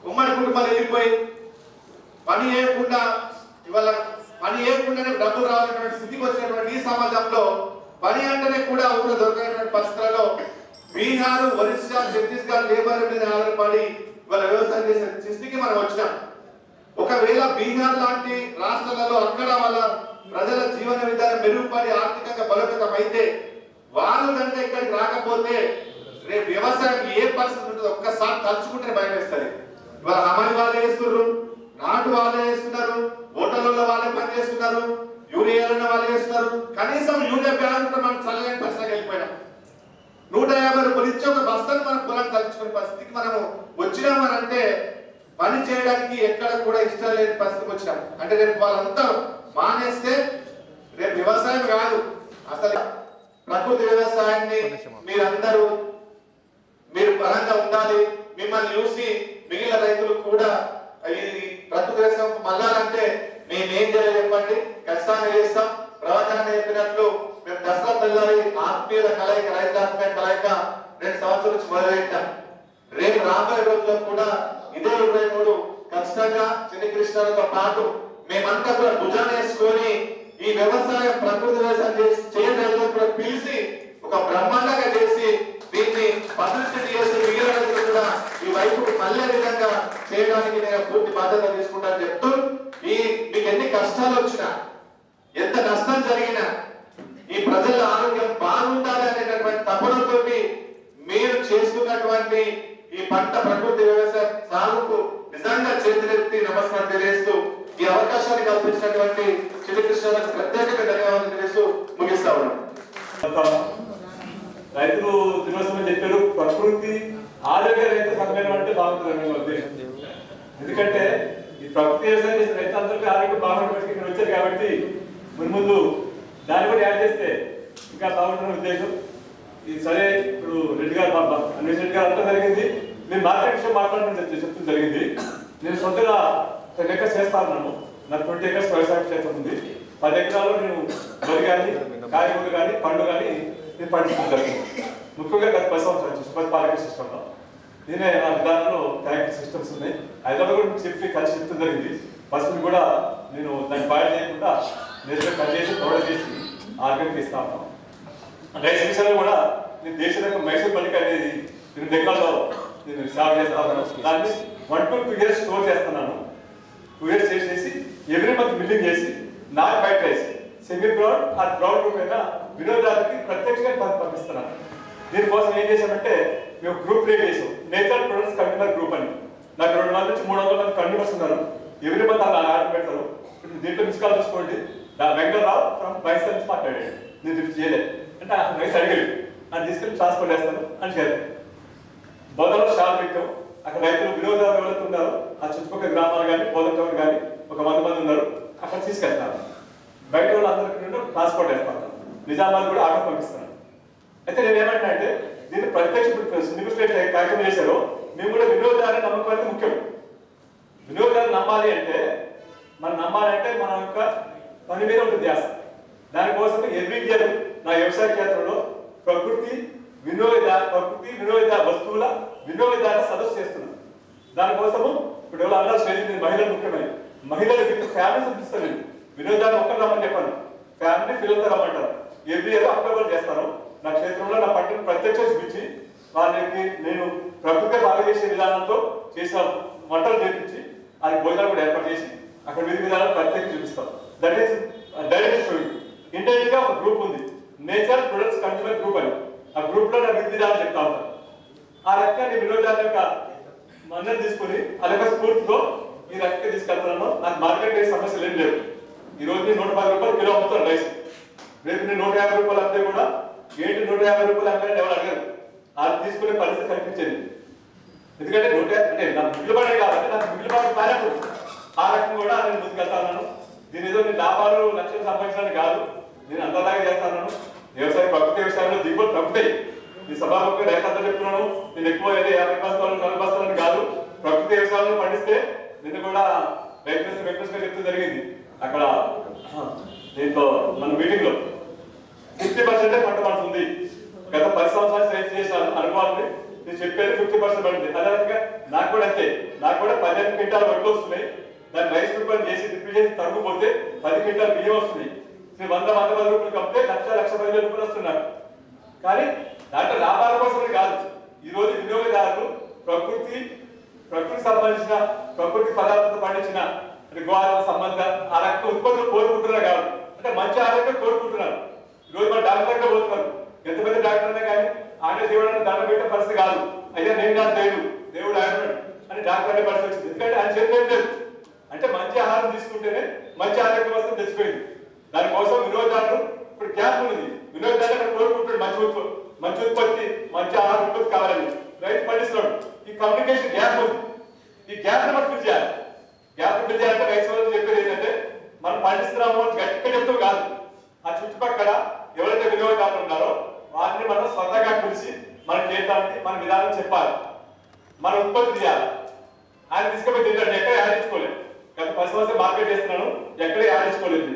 ఉమ్మడి కుటుంబాలు వెళ్ళిపోయి పని చేయకుండానే డబ్బులు రావాలనేటువంటి స్థితికి వచ్చినటువంటి ఈ సమాజంలో పని అంటేనే కూడా ఊళ్ళో దొరకనటువంటి పరిస్థితులలో బీహార్, ఒరిస్సా, ఛత్తీస్గఢ్ లేబర్ మీద ఆధారపడి ఇవాళ వ్యవసాయం చేసే స్థితికి మనం వచ్చినాం. ఒకవేళ బీహార్ లాంటి రాష్ట్రాలలో అక్కడ వాళ్ళ ప్రజల జీవన విధానం మెరుగుపడి ఆర్థికంగా బలోపేతం అయితే వాళ్ళు కనుక ఇక్కడికి రాకపోతే రేపు వ్యవసాయం ఏ పరిస్థితి ఉంటుందో ఒక్కసారి తలుచుకుంటే భయం వేస్తుంది. ఇవాళ హమాలి వాళ్ళే వేస్తున్నారు, నాటు వాళ్ళే వేస్తున్నారు, హోటల్లో వాళ్ళే పని చేస్తున్నారు, యూరియాలన్న వాళ్ళే వేస్తున్నారు. కనీసం యూరియా బ్యాగ్ మనం చల్లలేని పరిస్థితికి వెళ్ళిపోయినాం. 150 రూపాయలు ఇచ్చి ఒక బస్తాను మనం పొలాన్ని తలుచుకునే పరిస్థితికి మనము వచ్చినామనంటే పని చేయడానికి ఎక్కడ కూడా ఇష్టం లేని పరిస్థితికి వచ్చినాం. అంటే రేపు వాళ్ళంతా మానేస్తే రేపు వ్యవసాయం కాదు, అసలు ప్రకృతి వ్యవసాయాన్ని మీరు బలంగా ఉండాలి. మిమ్మల్ని చూసి మిగిలిన రైతులు కూడా ఈ ప్రకృతి వ్యవసాయం మళ్ళాలంటే మేమేం చేయాలి చెప్పండి, ఖచ్చితంగా చేస్తాం. ప్రవచన చెప్పినట్లు మేము దసరా తెల్లారి ఆత్మీయుల కలయిక, రైతుల ఆత్మీయ కలయిక 2 సంవత్సరాల నుంచి మొదలుపెట్టాం. రేపు రాబోయే రోజుల్లో కూడా ఇదే 23 ఖచ్చితంగా చిన్ని కృష్ణతో పాటు మేమంతా కూడా భుజాన్ని వేసుకొని ఈ వ్యవసాయం ప్రకృతి వ్యవసాయం చేయడం కూడా పిలిచి ఒక బ్రహ్మాండంగా చేసి దీన్ని పబ్లిసిటీ చేసి మిగిలిన కూడా ఈ వైపు మళ్ళీ విధంగా చేయడానికి నేను పూర్తి బాధ్యత తీసుకుంటానని చెప్తూ మీకు ఎన్ని కష్టాలు వచ్చినా ఎంత నష్టం జరిగినా ఈ ప్రజల ఆరోగ్యం బాగుండాలి అనేటటువంటి తపనతో మీరు చేస్తున్నటువంటి ఈ పంట ప్రకృతి వ్యవసాయ సాగుకు నిజంగా చేతులెత్తి నమస్కారం తెలియజేస్తూ ఈ అవకాశాన్ని కల్పించినటువంటి శ్రీకృష్ణకు ప్రత్యేకంగా ధన్యవాదాలు తెలియజేస్తూ ముగిస్తా ఉన్నాను. రైతులు దినోత్సవం చెప్పారు, ప్రకృతి ఆరోగ్య రైతు సమ్మేళనం అంటే బాగుంటుందని ఉద్దేశం. ఎందుకంటే ఈ ప్రకృతి వ్యవసాయం చేసిన రైతులందరికీ ఆరోగ్యం బాగుంటుంది ఇక్కడ వచ్చారు కాబట్టి ముందు దాన్ని కూడా యాడ్ చేస్తే ఇంకా బాగుంటుందని ఉద్దేశం. ఇది సరే ఇప్పుడు రెడ్డి గారు అన్వేష్ రెడ్డి గారు అంతా జరిగింది. నేను మార్కెట్ విషయం మాట్లాడడం చెప్తుంది జరిగింది. నేను సొంతగా 10 ఎకర్స్ చేస్తా ఉన్నాను. నాకు 20 ఎకర్స్ వ్యవసాయ క్షేత్రం ఉంది. 10 ఎకరాల్లో నేను వరి కానీ కాయగూరలు కానీ పండు కానీ నేను పండించడం జరిగింది. ముఖ్యంగా గత 10 సంవత్సరాలు సుపర్ పాలక సిస్టంలో నేనే నా విధానంలో ట్యాంక్ సిస్టమ్స్ ఉన్నాయి. హైదరాబాద్ కూడా చెప్పి కలిసి చెప్తుంది జరిగింది. ఫస్ట్ కూడా నేను దాన్ని బాగా చేయకుండా నేరుగా కట్ చేసి పౌడర్ చేసి ఆర్గానిక్ ఇస్తా ఉన్నాను. రైస్ విషయంలో కూడా నేను దేశంలో మైసూర్ పల్లిక అనేది 2 ఎకరాల్లో నేను సాగు చేస్తా ఉన్నాను. దాన్ని 1 to 2 years స్టోర్ చేస్తున్నాను. 2 years చేసి ఎవ్రీ మంత్ బిల్డింగ్ చేసి not white rice semi brown ఆ బ్రౌన్ రూమ్ మీద వినోదానికి ప్రత్యక్షంగా పంపిస్తున్నాను. దీనికోసం ఏం చేశామంటే మేము గ్రూప్ క్రియేట్ చేసాం, నేచర్ ప్రొడక్ట్స్ కన్స్యూమర్ గ్రూప్ అని. నాకు 200 నుంచి 300 మంది కన్స్యూమర్స్ ఉన్నారు. ఎవ్రీ మంత్ అలా ఆర్డర్ పెడతారు. దీంట్లో మిస్ కాల్ చూసుకోండి. వెంకటరావు ఫ్రమ్ బైసన్ నుంచి మాట్లాడాడు, నేను లిఫ్ట్ చేయలేదు అంటే రైస్ అడిగాడు, అని తీసుకెళ్ళి ట్రాన్స్పోర్ట్ చేస్తాను అని చేయలేదు. బోధనలో షాప్ పెట్టాం. అక్కడ రైతులు వినోదాలు వెళుతున్నారు. ఆ చుట్టుపక్కల గ్రామాలు కానీ బోధన కానీ ఒక 100 మంది ఉన్నారు. అక్కడ తీసుకెళ్తాను. బయట వాళ్ళందరికీ నేను ట్రాన్స్పోర్ట్ చేస్తాను. నిజామాబాద్ కూడా ఆటో పంపిస్తాను. అయితే నేను ఏమంటా అంటే దీన్ని ప్రత్యక్ష సిండికేట్ కార్యక్రమం చేశారు. మేము కూడా వినోదాన్ని నమ్మకాన్ని ముఖ్యం. వినోదాన్ని నమ్మాలి అంటే మనం నమ్మాలంటే మన యొక్క పని మీద ఉంటుంది ధ్యాస. దానికోసం ఎవ్రీ ఇయర్ నా వ్యవసాయ క్షేత్రంలో ప్రకృతి వినోద వస్తువుల వినోదాన్ని సదస్సు చేస్తున్నాను. దానికోసము ఇప్పుడు ఎవరు అన్నారు స్టేజ్ మహిళలు ముఖ్యమైన మహిళలు ఫ్యామిలీ చూపిస్తాను. వినోదాన్ని ఒక్కరు రమ్మని చెప్పాను, ఫ్యామిలీ పిల్లలతో రమ్మంటారు. ఎవ్రీ ఇయర్ అక్టోబర్ చేస్తాను. నా క్షేత్రంలో నా పంటను ప్రత్యక్ష చూపించి వాళ్ళకి నేను ప్రకృతి బాగా చేసే విధానంతో చేసిన వంటలు చేపించి అది భోజనాలు కూడా ఏర్పాటు చేసి అక్కడ విధి విధానాలు ప్రత్యేకంగా చూపిస్తాం. That is direct story. Internet గా ఒక గ్రూప్ ఉంది, నేచర్ ప్రొడక్ట్స్ కన్స్యూమర్ గ్రూప్ అని. ఆ గ్రూప్ లో నా విధి విధానాలు చెప్తా ఉంటాను. ఆ రకంగా నేను వినోదాల యొక్క మన్నను తీసుకుని అదొక స్ఫూర్తితో ఈ రకంగా తీసుకెళ్తున్నాను. నాకు మార్కెట్ రేట్ సమస్యలు ఏం లేవు. ఈ రోజు నేను 110 రూపాయలు కిలో అమ్ముతాను రైస్. రేపు నేను 150 రూపాయలు అమ్మితే కూడా ఏంటి 150 రూపాయలు అమ్మాలని ఎవరు అడగరు. అది తీసుకునే పరిస్థితి కనిపించేది. ఎందుకంటే నాకు మిగిలిపడే కాబట్టి నాకు మిగిలిపడే పారేపు ఆ రకం కూడా నేను ముందుకెళ్తాను. దీని ఏదో నేను లాభాలు లక్ష్యం సంపాదించడానికి కాదు, నేను అంతలాగా చేస్తాను. వ్యవసాయం ప్రకృతి వ్యవసాయంలో దిగుబడి తగ్గుతాయి. ఈ సభాముఖంగా రైతులంతా చెప్తున్నాను, నేను ఎక్కువ 50 బస్తాలు 40 బస్తాలని కాదు, ప్రకృతి వ్యవసాయంలో పండిస్తే నిన్ను కూడా రైతులు చెప్తూ జరిగింది. అక్కడ దీంట్లో మన మీటింగ్ లో 50% పంట పడుతుంది. గత 10 సంవత్సరాలు రైతు చేసిన అనుభవాన్ని నేను చెప్పేది 50% పడింది. అదే రకంగా నాకు కూడా అంతే. నాకు కూడా 15 క్వింటాల వడ్లు వస్తున్నాయి. దాన్ని రైస్ రూపాయలు చేసి రిపీట్ చేసి తరుగుపోతే 10 క్వింటాల బియ్యం వస్తున్నాయి. 100 రూపాయలు కప్పితే 1,10,000 రూపాయలు వస్తున్నారు. కానీ దాంట్లో లాభాల కోసమే కాదు. ఈ రోజు వినియోగదారులు ప్రకృతి సంబంధించిన ప్రకృతి పదార్థాలతో పండించిన గోవాల సంబంధ ఆ రకం ఉత్పత్తులు కోరుకుంటున్నారు కాదు, అంటే మంచి ఆరోగ్యం కోరుకుంటున్నారు. ఈ రోజు మన డాక్టర్ దగ్గర పోతున్నారు. ఎంత పెద్ద డాక్టర్ అయినా కానీ ఆయన దేవుడు దండం పెట్టే పరిస్థితి కాదు. అయ్యా నేను కాదు దేవుడు ఆయన అని డాక్టర్ అనే పరిస్థితి వచ్చింది. ఎందుకంటే ఆయన చేతి లేదు. అంటే మంచి ఆహారం తీసుకుంటేనే మంచి ఆరోగ్యం వస్తుంది తెచ్చిపోయింది. దానికోసం వినోదాలు ఇప్పుడు గ్యాప్ ఉంది. వినోదాలు కోరుకుంటాడు మంచి ఉత్పత్తి మంచి ఆహార ఉత్పత్తి కావాలని రైతు పండిస్తున్నాడు. ఈ కమ్యూనికేషన్ గ్యాప్ ఉంది. ఈ గ్యాప్ ని మనం ఫిల్ చేయాలి. గ్యాప్ ఫిల్ చేయాలంటే రైతు వాళ్ళు చెప్పేది ఏంటంటే మనం పండిస్తున్నాము గట్టిగా చెప్తూ కాదు, ఆ చుట్టుపక్కల ఎవరైతే వినియోగదారులు ఉన్నారో వారిని మనం స్వతహాగా పిలిచి మన కేంద్రానికి మన విధానం చెప్పాలి, మన ఉత్పత్తి చేయాలి. ఆయన తీసుకుపోయి తింటాడు, ఎక్కడ యాడించుకోలేదు. గత 10 సంవత్సరాలు మార్కెట్ చేస్తున్నాను, ఎక్కడ యాడించుకోలేదు.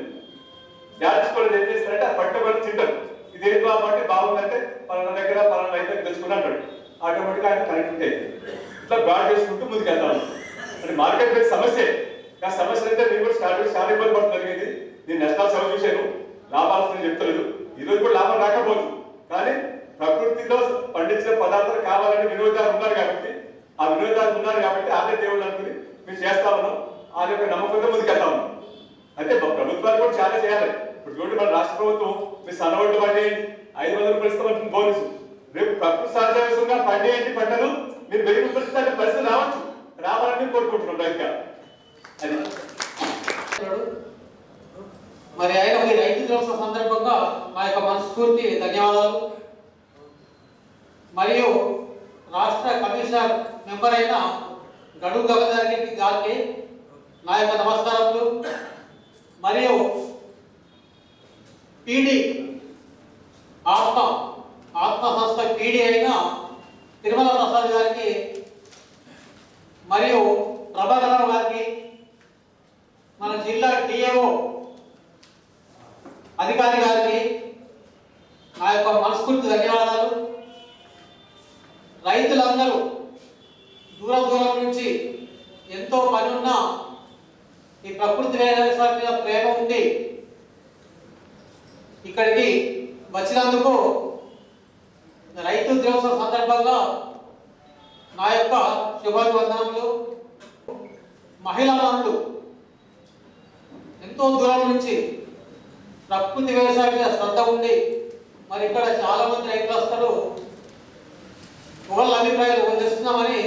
ఏం చేస్తారంటే ఆ పట్టుబడి తింటారు. ఇది ఏం కాబట్టి బాగుందంటే పలానా దగ్గర పలానా రైతు తెచ్చుకుని అంటాడు. ఆటోమేటిక్గా ఆయన కనెక్ట్ అయ్యింది. ఇట్లా బ్రాడ్ చేసుకుంటూ ముందుకు వెళ్తాను. అంటే మార్కెట్ ప్లేస్ సమస్య. ఆ సమస్య అంటే నేను కూడా చాలా ఇబ్బంది పడుతుంది జరిగింది. నేను నష్టాలు సమ చూశాను, లాభాలు చెప్తలేదు. ఈ రోజు కూడా లాభం రాకపోవచ్చు, కానీ ప్రకృతిలో పండించిన పదార్థాలు కావాలని వినోదాలు ఉన్నారు కాబట్టి ఆ వినోదాలు ఉన్నారు కాబట్టి అదే దేవుళ్ళు అనుకుని మేము చేస్తా ఉన్నాం. ఆ యొక్క నమ్మకంతో ముందుకెళ్తా ఉన్నాం. అయితే ప్రభుత్వాలు కూడా చాలా చేయాలి. ఇప్పుడు చూడండి మన రాష్ట్ర ప్రభుత్వం మీ సన్నబడ్డ పండేయండి 500 రూపాయలు ఇస్తామంటుంది బోనస్. రేపు ప్రకృతి సహజంగా పండేయండి పంటలు మీరు మెరుగుపరిస్తే పరిస్థితి రావాలని కోరుకుంటున్నాం రైతుగా. అది మరి ఆయన రైతు దినోత్సవ సందర్భంగా మా యొక్క మనస్ఫూర్తి ధన్యవాదాలు. మరియు రాష్ట్ర కమిషనర్ మెంబర్ అయిన గడువు గవర్నర్ గారికి నా యొక్క నమస్కారములు. మరియు పీడి ఆత్మ సంస్థ పీడి అయిన తిరుమల ప్రసాద్ గారికి మరియు ప్రభాకరరావు గారికి, మన జిల్లా డిఏఓ అధికారి గారికి నా యొక్క మనస్ఫూర్తి ధన్యవాదాలు. రైతులందరూ దూరం నుంచి ఎంతో పని ఉన్నా ఈ ప్రకృతి వ్యవసాయం మీద ప్రేమ ఉంది ఇక్కడికి వచ్చినందుకు రైతు దినోత్సవం సందర్భంగా నా యొక్క శుభాభివందనములు. మహిళా మనులు ఎంతో దూరం నుంచి ప్రకృతి వ్యవసాయం మీద శ్రద్ధ ఉంది. మరి ఇక్కడ చాలా మంది రైతులు వస్తారు, ఒకళ్ళ అభిప్రాయాలు వదిలిస్తున్నామని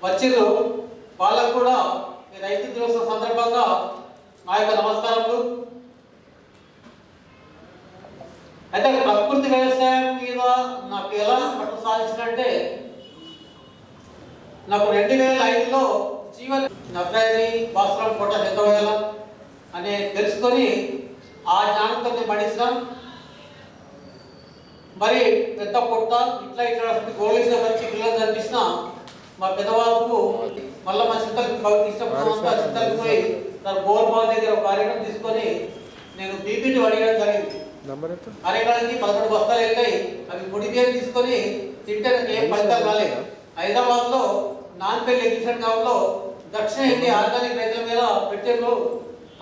వచ్చిండ్రు. వాళ్ళకు కూడా ఈ రైతు దినోత్సవం సందర్భంగా నా యొక్క నమస్కారములు. అయితే ప్రకృతి వ్యవసాయం మీద నాకు ఎలా పట్టు సాధించినంటే, నాకు 2005లో జీవన నత్రజని భాస్వరం పొటాష్ ఎంత వేయాలా అని తెలుసుకొని ఆ జ్ఞానంతో నేను పండించిన. మరి పెద్ద పొట్ట ఇట్లా గోళీగా మంచి పిల్లలు కనిపించిన మా పెద్దవాళ్ళకు మళ్ళీ మా చింతలకు ఇష్టపడినంత చింతలకు పోయి తన బోర్బాల్ దగ్గర ఒక కార్యక్రమం తీసుకొని నేను బీపీటీ అడిగడం జరిగింది. అరేకానికి 11 బస్తాలు వెళ్ళాయి. అవి ముడి బియ్యం తీసుకొని తింటే ఏం ఫలితాలు రాలేదు. హైదరాబాద్లో నాన్పల్లి ఎగ్జిబిషన్ గ్రౌండ్లో దక్షిణ ఇండియా ఆర్గానిక్ రైతుల మీద పెట్టారు.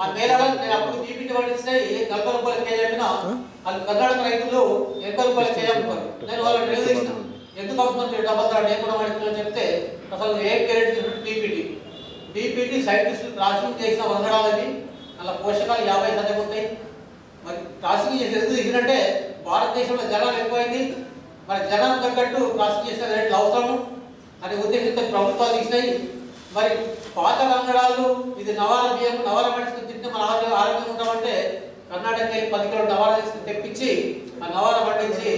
ఆ మేళలో నేను అప్పుడు బీపీటీ పండిస్తే 40 రూపాయలు కేజీ అమ్మినా వాళ్ళు కర్ణాటక రైతులు 80 రూపాయలు కేజీ అమ్ముతారు. నేను వాళ్ళని నిలదీసిన, ఎందుకు అవుతున్నారు మీరు డబ్బులు డేకుండా పండిస్తున్నా చెప్తే అసలు ఏం క్రెడిట్ బీపీటీ సైంటిస్టులు క్రాసింగ్ చేసిన వందడాలవి అలా పోషకాలు 50% ఉంటాయి. మరి క్రాసింగ్ చేసి ఎందుకు తీసినట్టే భారతదేశంలో జనాలు ఎక్కువైంది, మరి జనాలు తగ్గట్టు క్రాసింగ్ చేసిన రేట్లు అవసరం అనే ఉద్దేశంతో ప్రభుత్వాలు తీసినాయి. మరి పాత రంగడాలు ఇది నవార బియ్యం నవార పండించుకుని తింటే మన ఆరోగ్యం ఉంటామంటే కర్ణాటకకి వెళ్ళి 10 కిలోలు నవార తీసుకుని తెప్పించి ఆ నవార పండించి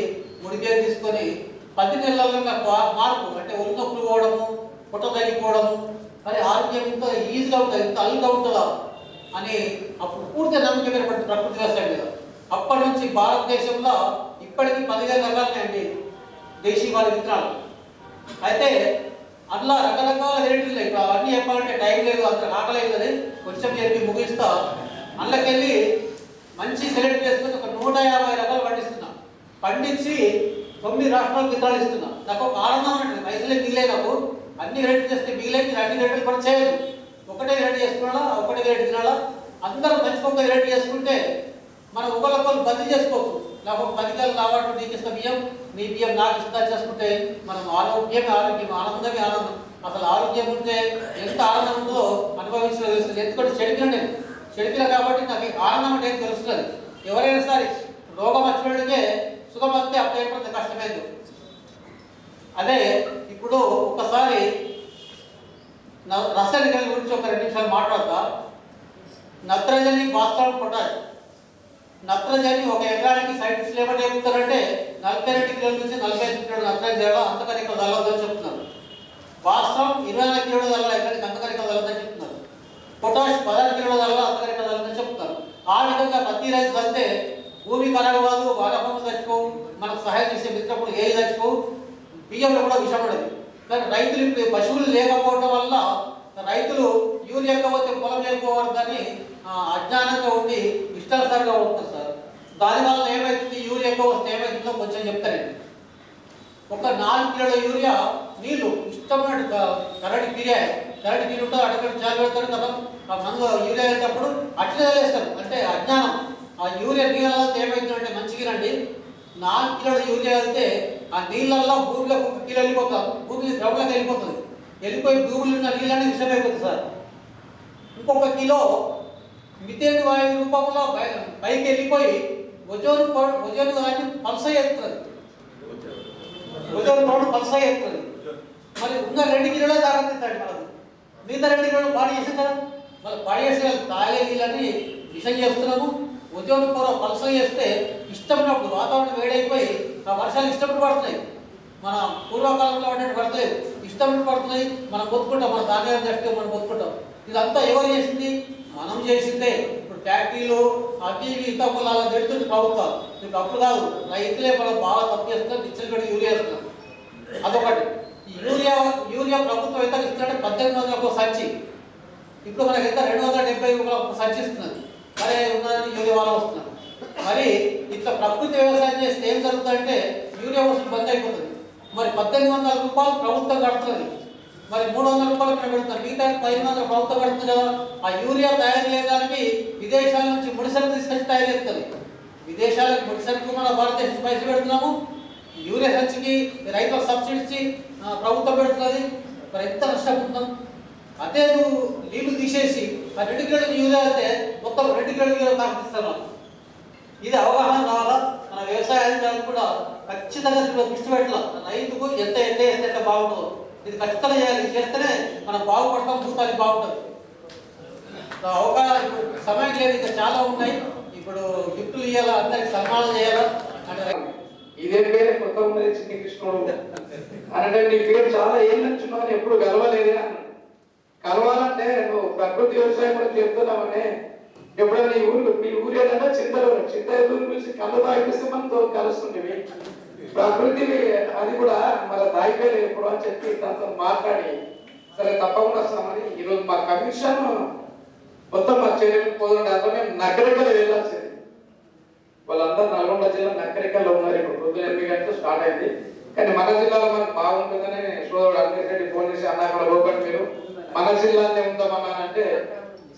ముడి బియ్యం తీసుకొని 10 నెలల్లో మార్పు అంటే ఒళ్ళు నొప్పులు పోవడము, పుట్ట తగ్గిపోవడము, మరి ఆరోగ్యం ఇంత ఈజీగా ఉంటుంది, ఇంత అల్లుగా ఉంటుందా అని అప్పుడు పూర్తి నమ్మకం ఏర్పడింది ప్రకృతి వ్యవసాయం మీద. అప్పటి నుంచి భారతదేశంలో ఇప్పటికీ 10,000 రకాలున్నాయండి దేశీవాళి విత్తనాలు. అయితే అట్లా రకరకాల వెరైటీలు ఇప్పుడు అవన్నీ చెప్పాలంటే టైం లేదు, అంత ఆకలేదు కదా, కొంచెం చెప్పి ముగిస్తా. అందుకెళ్ళి మంచి సెలెక్ట్ చేసుకుని ఒక 150 రకాలు పండిస్తున్నా. పండించి 9 రాష్ట్రాలకు విత్తనాలు ఇస్తున్నా. నాకు ఒక ఆనందం ఉంటుంది, పైసలే మిగిలే నాకు అన్ని వెరైటీ చేస్తే మిగిలేదు, అన్ని వెరైటీలు కూడా చేయదు. ఒకటే వెరైటీ చేసుకున్నా, ఒకటే వెరైటీ తినాలా, అందరూ మంచి ఒక వెరైటీ చేసుకుంటే మనం ఒకరికొకరు బదిలీ చేసుకోవచ్చు. నాకు 10 కిలోలు కావాలి నీకు ఇస్తా బియ్యం, నీ బియ్యం నాకు ఇస్తా చేసుకుంటే మనం ఆరోగ్యం ఆనందమే ఆనందం. అసలు ఆరోగ్యం ఉంటే ఎంత ఆనందం ఉందో అనుభవించడం తెలుస్తుంది. ఎందుకంటే చెడిపిన కాబట్టి నాకు ఆనందం అంటే తెలుస్తుంది. ఎవరైనా సరే రోగం వచ్చినట్టుకే సుఖం వస్తే అప్పుడు ఏర్పడితే కష్టమైంది. అదే ఇప్పుడు ఒకసారి రసాయనికల గురించి ఒక 2 నిమిషాలు మాట్లాడతా. నత్రజని భాస్వరం పొటాష్. నత్రజని ఒక ఎకరానికి సైంటిస్టులు ఏమని చెప్తారంటే 42 కిలోల నుంచి 45 కిలోల నత్రజని అంతకని ఇక్కడ చల్లవద్దని చెప్తున్నారు. భాస్వరం 24 కిలోల చల్ల ఎకరానికి అంతకని ఇక్కడ చల్లదని చెప్తున్నారు. పొటాష్ 16 కిలోల చల్ల అంతకని ఇక్కడ చల్లదని చెప్తున్నారు. ఆ విధంగా ప్రతి రైతు చల్లితే భూమి ఖరాబు కాదు, వానపంపులు చచ్చిపోవు, మనకు సహాయం చేసే మిత్రప్పుడు ఏది చచ్చిపోవు, బియ్యంలో కూడా విషం ఉండదు. కానీ రైతులు ఇప్పుడు పశువులు లేకపోవడం వల్ల రైతులు యూరియా పోతే పొలం లేకపోవద్దని అజ్ఞానంగా ఉండి ఇష్టానుసారంగా ఉంటుంది సార్. దానివల్ల ఏమవుతుంది, యూరియా ఎక్కువ వస్తే ఏమవుతుందో కొంచెం చెప్తానండి. ఒక 4 కిలోల యూరియా నీళ్లు ఇష్టమైన కరెంట్ పీరియడ్ ఉంటుంది, అక్కడ చాలు పెడతారు కదా. ఆ మందు యూరియా వెళ్ళేటప్పుడు అట్లే వేస్తారు, అంటే అజ్ఞానం. ఆ యూరియా నీళ్ళతో ఏమవుతుందంటే మంచిగానండి 4 కిలోల యూరియా వెళ్తే ఆ నీళ్ళల్లో భూమిలోకి 1 కిలో వెళ్ళిపోతుంది, భూమి గ్రౌండ్లోకి వెళ్ళిపోతుంది. వెళ్ళిపోయి భూమిలో ఉన్న నీళ్ళని విషమైపోతుంది సార్. ఇంకొక కిలో మిథేన్ వాయువు రూపంలో పైకి వెళ్ళిపోయి ఓజోన్ వాయువు పల్స ఎత్తుంది, ఓజోన్ పౌడర్ పల్స ఎత్తుంది. మరి ఇంకా 2 కిలోల జాగ్రత్త మనకు, మిగతా 2 కిలోలు పాడు చేసిన కదా, మళ్ళీ పాడు చేసే తాగే నీళ్ళని విషం చేస్తున్నాము. ఓజోన్ పొర పల్స చేస్తే ఇష్టమైనప్పుడు వాతావరణం వేడైపోయి ఆ వర్షాలు ఇష్టపడి పడుతున్నాయి. మన పూర్వకాలంలో పడినట్టు పడతలేదు, ఇష్టపడి పడుతున్నాయి. మనం పొత్తుకుంటాం, మన తాగారం చేస్తే మనం పొత్తుకుంటాం. ఇదంతా ఎవరు చేసింది? మనం చేసిందే. ఇప్పుడు ఫ్యాక్టరీలు అవి ఇవి ఇంత పొలాలు పెడుతుంది ప్రభుత్వాలు. మీకు అప్పుడు కాదు, రైతులే మనం బాగా తప్పు చేస్తున్నారు, నిచ్చలు కట్టి యూరియా వేస్తున్నారు. అదొకటి. ఈ యూరియా ప్రభుత్వం ఎంత ఇస్తుందంటే 1800 ఒక సంచి, ఇప్పుడు మనకైతే 270 ఒక సంచి ఇస్తున్నది. మరి ఉన్నదని యూరియా వాళ్ళు వస్తున్నారు. మరి ఇట్లా ప్రకృతి వ్యవసాయం చేస్తే ఏం జరుగుతుందంటే యూరియా వసూలు బంద్ అయిపోతుంది. మరి 1800 రూపాయలు ప్రభుత్వం కడుతుంది, మరి 300 రూపాయలు ఇక్కడ పెడుతున్నారు, మిగతా 1500 ప్రభుత్వం కడుతుంది కదా. ఆ యూరియా తయారు చేయడానికి విదేశాల నుంచి ముడిసరుకు తీసుకొచ్చి తయారు చేస్తుంది. విదేశాలకు ముడిసరుకు మన భారతదేశం పైసలు పెడుతున్నాము, యూరియా సంచికి రైతులకు సబ్సిడీ ఇచ్చి ప్రభుత్వం పెడుతున్నది. మరి ఎంత నష్టపోతున్నాం. అదే నువ్వు నీళ్లు తీసేసి ఆ 2 కిలోల యూరియా అయితే మొత్తం 2 కిలోల యూరియా తాకిస్తున్నాం. ఇది అవగాహన కావాలా. మన వ్యవసాయ అధికారులు కూడా ఖచ్చితంగా దృష్టి పెట్టాలి. రైతుకు ఎంత వేస్తే ఎంత బాగుంటుందో ఇది ఖచ్చితంగా చేయాలి. చేస్తేనే మనం బాగుపడతాం, భూతానికి బాగుంటుంది. అవగాహన ఇప్పుడు సమయం లేదు, ఇంకా చాలా ఉన్నాయి. ఇప్పుడు గిఫ్ట్లు ఇవ్వాలా, అందరికి సన్మానం చేయాలా అంటే ఇదే పేరు కొత్త ఉన్నది చిన్ని కృష్ణుడు అంటే నీ పేరు చాలా ఏళ్ళు నుంచున్నావు, ఎప్పుడు కలవలేదే అన్నాడు. కలవాలంటే నువ్వు ప్రకృతి వ్యవసాయం కూడా చేస్తున్నామని ఎప్పుడైనా మీ ఊరు ఏదైనా చింతలు పిలిచి కళ్ళు తాగిపిస్తే మనతో కలుస్తుండేవి. ప్రకృతి అది కూడా మన దాయిపోయి ఎప్పుడు అని చెప్పి దాంతో మాట్లాడి సరే తప్పకుండా వస్తామని ఈరోజు మా కమిషన్ మొత్తం మా చర్యలు పోదండి. అందులో మేము నగరికలు వెళ్ళాల్సింది. వాళ్ళందరూ నల్గొండ జిల్లా నగరికల్లో ఉన్నారు. ఇప్పుడు పొద్దున 8 గంటలకు స్టార్ట్ అయింది. కానీ మన జిల్లాలో మనకు బాగుంటుందని సోదరుడు అంబేద్కర్ ఫోన్ చేసి అన్న అక్కడ పోకండి, మీరు మన జిల్లానే ఉందామన్నానంటే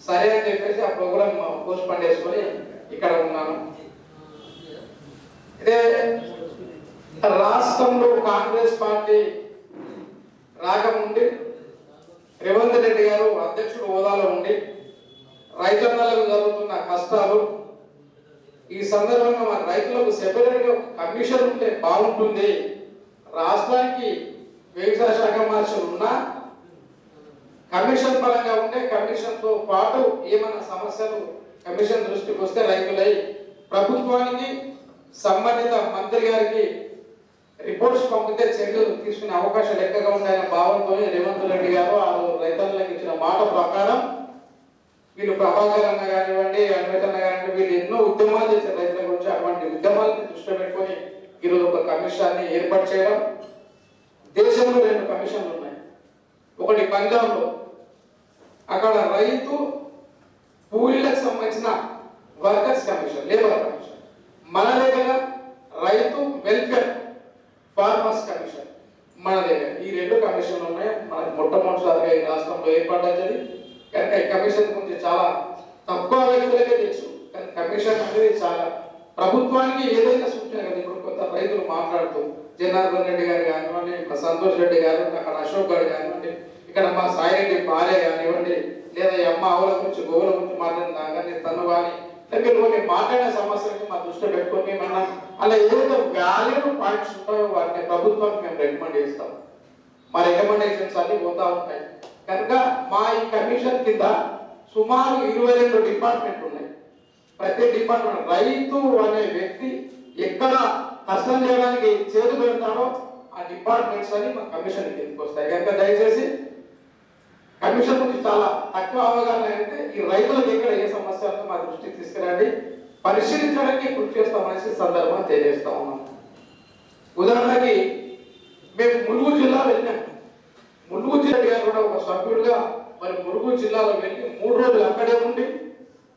సరే అని చెప్పేసి ఆ ప్రోగ్రామ్ పోస్ట్ పోన్ చేసుకొని ఇక్కడ ఉన్నాను. ఇదే రాష్ట్రంలో కాంగ్రెస్ పార్టీ రాకముందు రేవంత్ రెడ్డి గారు అధ్యక్షుడు హోదాలో ఉండి రైతన్నలకు జరుగుతున్న కష్టాలు ఈ సందర్భంగా మన రైతులకు సెపరేట్ కమిషన్ ఉంటే బాగుంటుంది, రాష్ట్రానికి వ్యవసాయ శాఖ మార్షల్ ఉన్నా కమిషన్ పరంగా ఉంటే కమిషన్ తో పాటు ఏమైనా సమస్యలు కమిషన్ దృష్టికి వస్తే రైతులై ప్రభుత్వానికి సంబంధిత మంత్రి గారికి రిపోర్ట్స్ పంపితే చర్యలు తీసుకునే అవకాశాలు ఎక్కువగా ఉన్నాయన్న భావంతో రేవంత్ రెడ్డి గారు ఆ రైతులకు ఇచ్చిన మాట ప్రకారం వీళ్ళు ప్రభాకర్ అన్న కానివ్వండి, అన్వేషణ కానివ్వండి, వీళ్ళు ఎన్నో ఉద్యమాలు చేశారు రైతుల గురించి. అటువంటి ఉద్యమాలను దృష్టిలో పెట్టుకొని ఈరోజు ఒక కమిషన్ని ఏర్పాటు చేయడం. దేశంలో 2 కమిషన్లు ఉన్నాయి. ఒకటి పంజాబ్లో, అక్కడ రైతు కూలీలకు సంబంధించిన వర్కర్స్ కమిషన్, లేబర్ కమిషన్. మన దగ్గర రైతు వెల్ఫేర్ ఫార్మర్స్ కమిషన్ మన దగ్గర. ఈ 2 కమిషన్లు ఉన్నాయి. మనకు మొట్టమొదటిసారిగా ఈ రాష్ట్రంలో ఏర్పడ్డది కనుక ఈ కమిషన్ గురించి చాలా తక్కువ వ్యక్తులకే తెలుసు. కానీ కమిషన్ అనేది చాలా ప్రభుత్వానికి ఏదైనా సూచన కదా. ఇప్పుడు కొంత రైతులు మాట్లాడుతూ జనార్దన్ రెడ్డి గారు కానివ్వండి, మా సంతోష్ రెడ్డి గారు, అక్కడ అశోక్ గారు కానివ్వండి, ఇక్కడ మా సాయిరెడ్డి భార్య కానివ్వండి, లేదా అమ్మ ఆవుల గురించి గోవుల గురించి మాట్లాడిన కానీ తను కానీ మీరు కొన్ని మాట్లాడిన సమస్యలకి మా దృష్టిలో పెట్టుకొని ఏమన్నా అలా ఏదైతే వాల్యూ పాయింట్స్ ఉంటాయో వాటిని ప్రభుత్వానికి మేము రికమెండ్ చేస్తాం. మా రికమెండేషన్స్ అన్ని పోతా ఉంటాయి. కనుక మా ఈ కమిషన్ కింద సుమారు 22 డిపార్ట్మెంట్లు ఉన్నాయి. ప్రతి డిపార్ట్మెంట్ రైతు అనే వ్యక్తి ఎక్కడ కష్టం చేయడానికి చేతులు పెడతాడో ఆ డిపార్ట్మెంట్స్ అని మా కమిషన్ కిందకి వస్తాయి. కనుక దయచేసి కమిషన్ గురించి చాలా తక్కువ అవగాహన అయితే ఈ రైతులకు ఎక్కడ ఏ సమస్యలతో మా దృష్టికి తీసుకురండి, పరిశీలించడానికి కృషి చేస్తామనేసి సందర్భంగా తెలియజేస్తా ఉన్నాం. ఉదాహరణకి మేము ములుగు జిల్లా వెళ్ళాం. ములుగు జిల్లా గారు కూడా ఒక సభ్యుడిగా మరి ములుగు జిల్లాలో వెళ్ళి 3 రోజులు అక్కడే ఉండి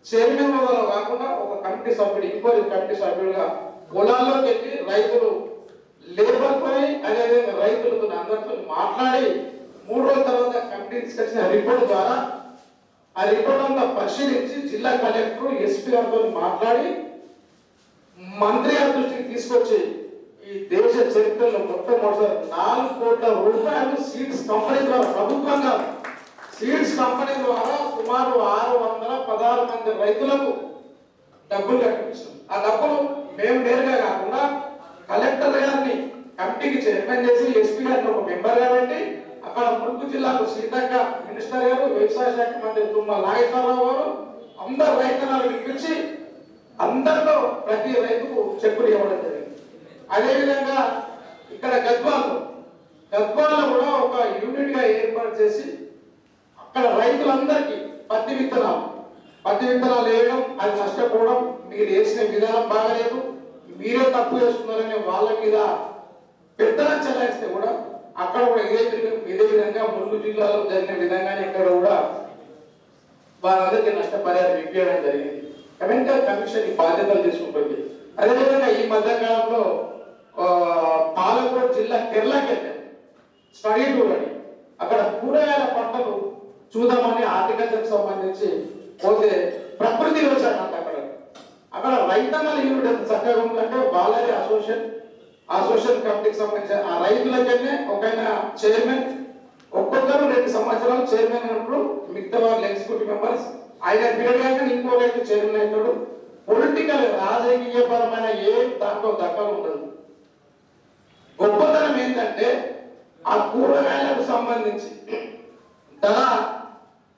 చైర్మన్ హోదాలో కాకుండా ఒక కమిటీ సభ్యుడు, ఇంక్వైరీ కమిటీ సభ్యుడిగా పొలాల్లోకి వెళ్ళి రైతులు లేబర్ పై అదేవిధంగా రైతులతో అందరితో మాట్లాడి 3 రోజుల తర్వాత కమిటీ తీసుకొచ్చిన రిపోర్ట్ ద్వారా ఆ రిపోర్ట్ అంతా పరిశీలించి జిల్లా కలెక్టర్ ఎస్పీ గారితో మాట్లాడి మంత్రి గారి దృష్టికి తీసుకొచ్చి ఈ దేశ చరిత్రలో మొట్టమొదటిసారి 4 కోట్ల రూపాయలు సీడ్స్ కంపెనీ ద్వారా, ప్రభుత్వంగా సీడ్స్ కంపెనీ ద్వారా సుమారు 616 మంది రైతులకు డబ్బులు కట్టించాం. ఆ డబ్బులు మేము నేరుగా కాకుండా కలెక్టర్ గారిని కమిటీకి చైర్మన్ చేసి ఎస్పీ గారిని ఒక మెంబర్ గా పెట్టి అక్కడ ములుగు జిల్లాకు సీతక్క మినిస్టర్ గారు, వ్యవసాయ శాఖ మంత్రి తుమ్మల నాగేశ్వరరావు గారు అందరు రైతన్నలు పిలిపించి అందరిలో ప్రతి రైతుకు చెక్కులు ఇవ్వడం జరిగింది. అదేవిధంగా ఇక్కడ గద్వాల్లో కూడా ఒక యూనిట్ గా ఏర్పాటు చేసి అక్కడ రైతులందరికీ పత్తి విత్తనాలు వేయడం, అది నష్టపోవడం, మీరు వేసిన విధానం బాగలేదు, మీరే తప్పు చేస్తున్నారని వాళ్ళ మీద పెద్దలను చెల్లాయిస్తే కూడా అక్కడ కూడా ఇదే విధంగా ములుగు జిల్లాలో జరిగిన విధంగానే ఇక్కడ కూడా వారందరికీ నష్టపరిహారం ఇప్పించడం జరిగింది. కమిషన్ ఈ బాధ్యతలు తీసుకుంటుంది. అదేవిధంగా ఈ మధ్యకాలంలో పాలకోట్ జిల్లా కేరళకి వెళ్ళాం, స్టడీ టూర్ అని. అక్కడ కూరగాయల పంటలు చూద్దామని హార్టికల్చర్ సంబంధించి పోతే ప్రకృతి వ్యవసాయం అంట అక్కడ రైతన్నల యూనిట్ ఎంత చక్కగా ఉందంటే వాళ్ళది అసోసియేషన్ కమిటీకి సంబంధించిన ఆ రైతులకైనా ఒక చైర్మన్, ఒక్కొక్కరు 2 సంవత్సరాలు చైర్మన్ ఉన్నప్పుడు మిగతా వాళ్ళు ఎగ్జిక్యూటివ్ మెంబర్స్, ఆయన పీరియడ్ కాక ఇంకో రైతు చైర్మన్ అవుతాడు. పొలిటికల్ రాజకీయపరమైన ఏ దాంట్లో దక్కలు ఉండదు. గొప్పతనం ఏంటంటే ఆ కూరగాయలకు సంబంధించి ధర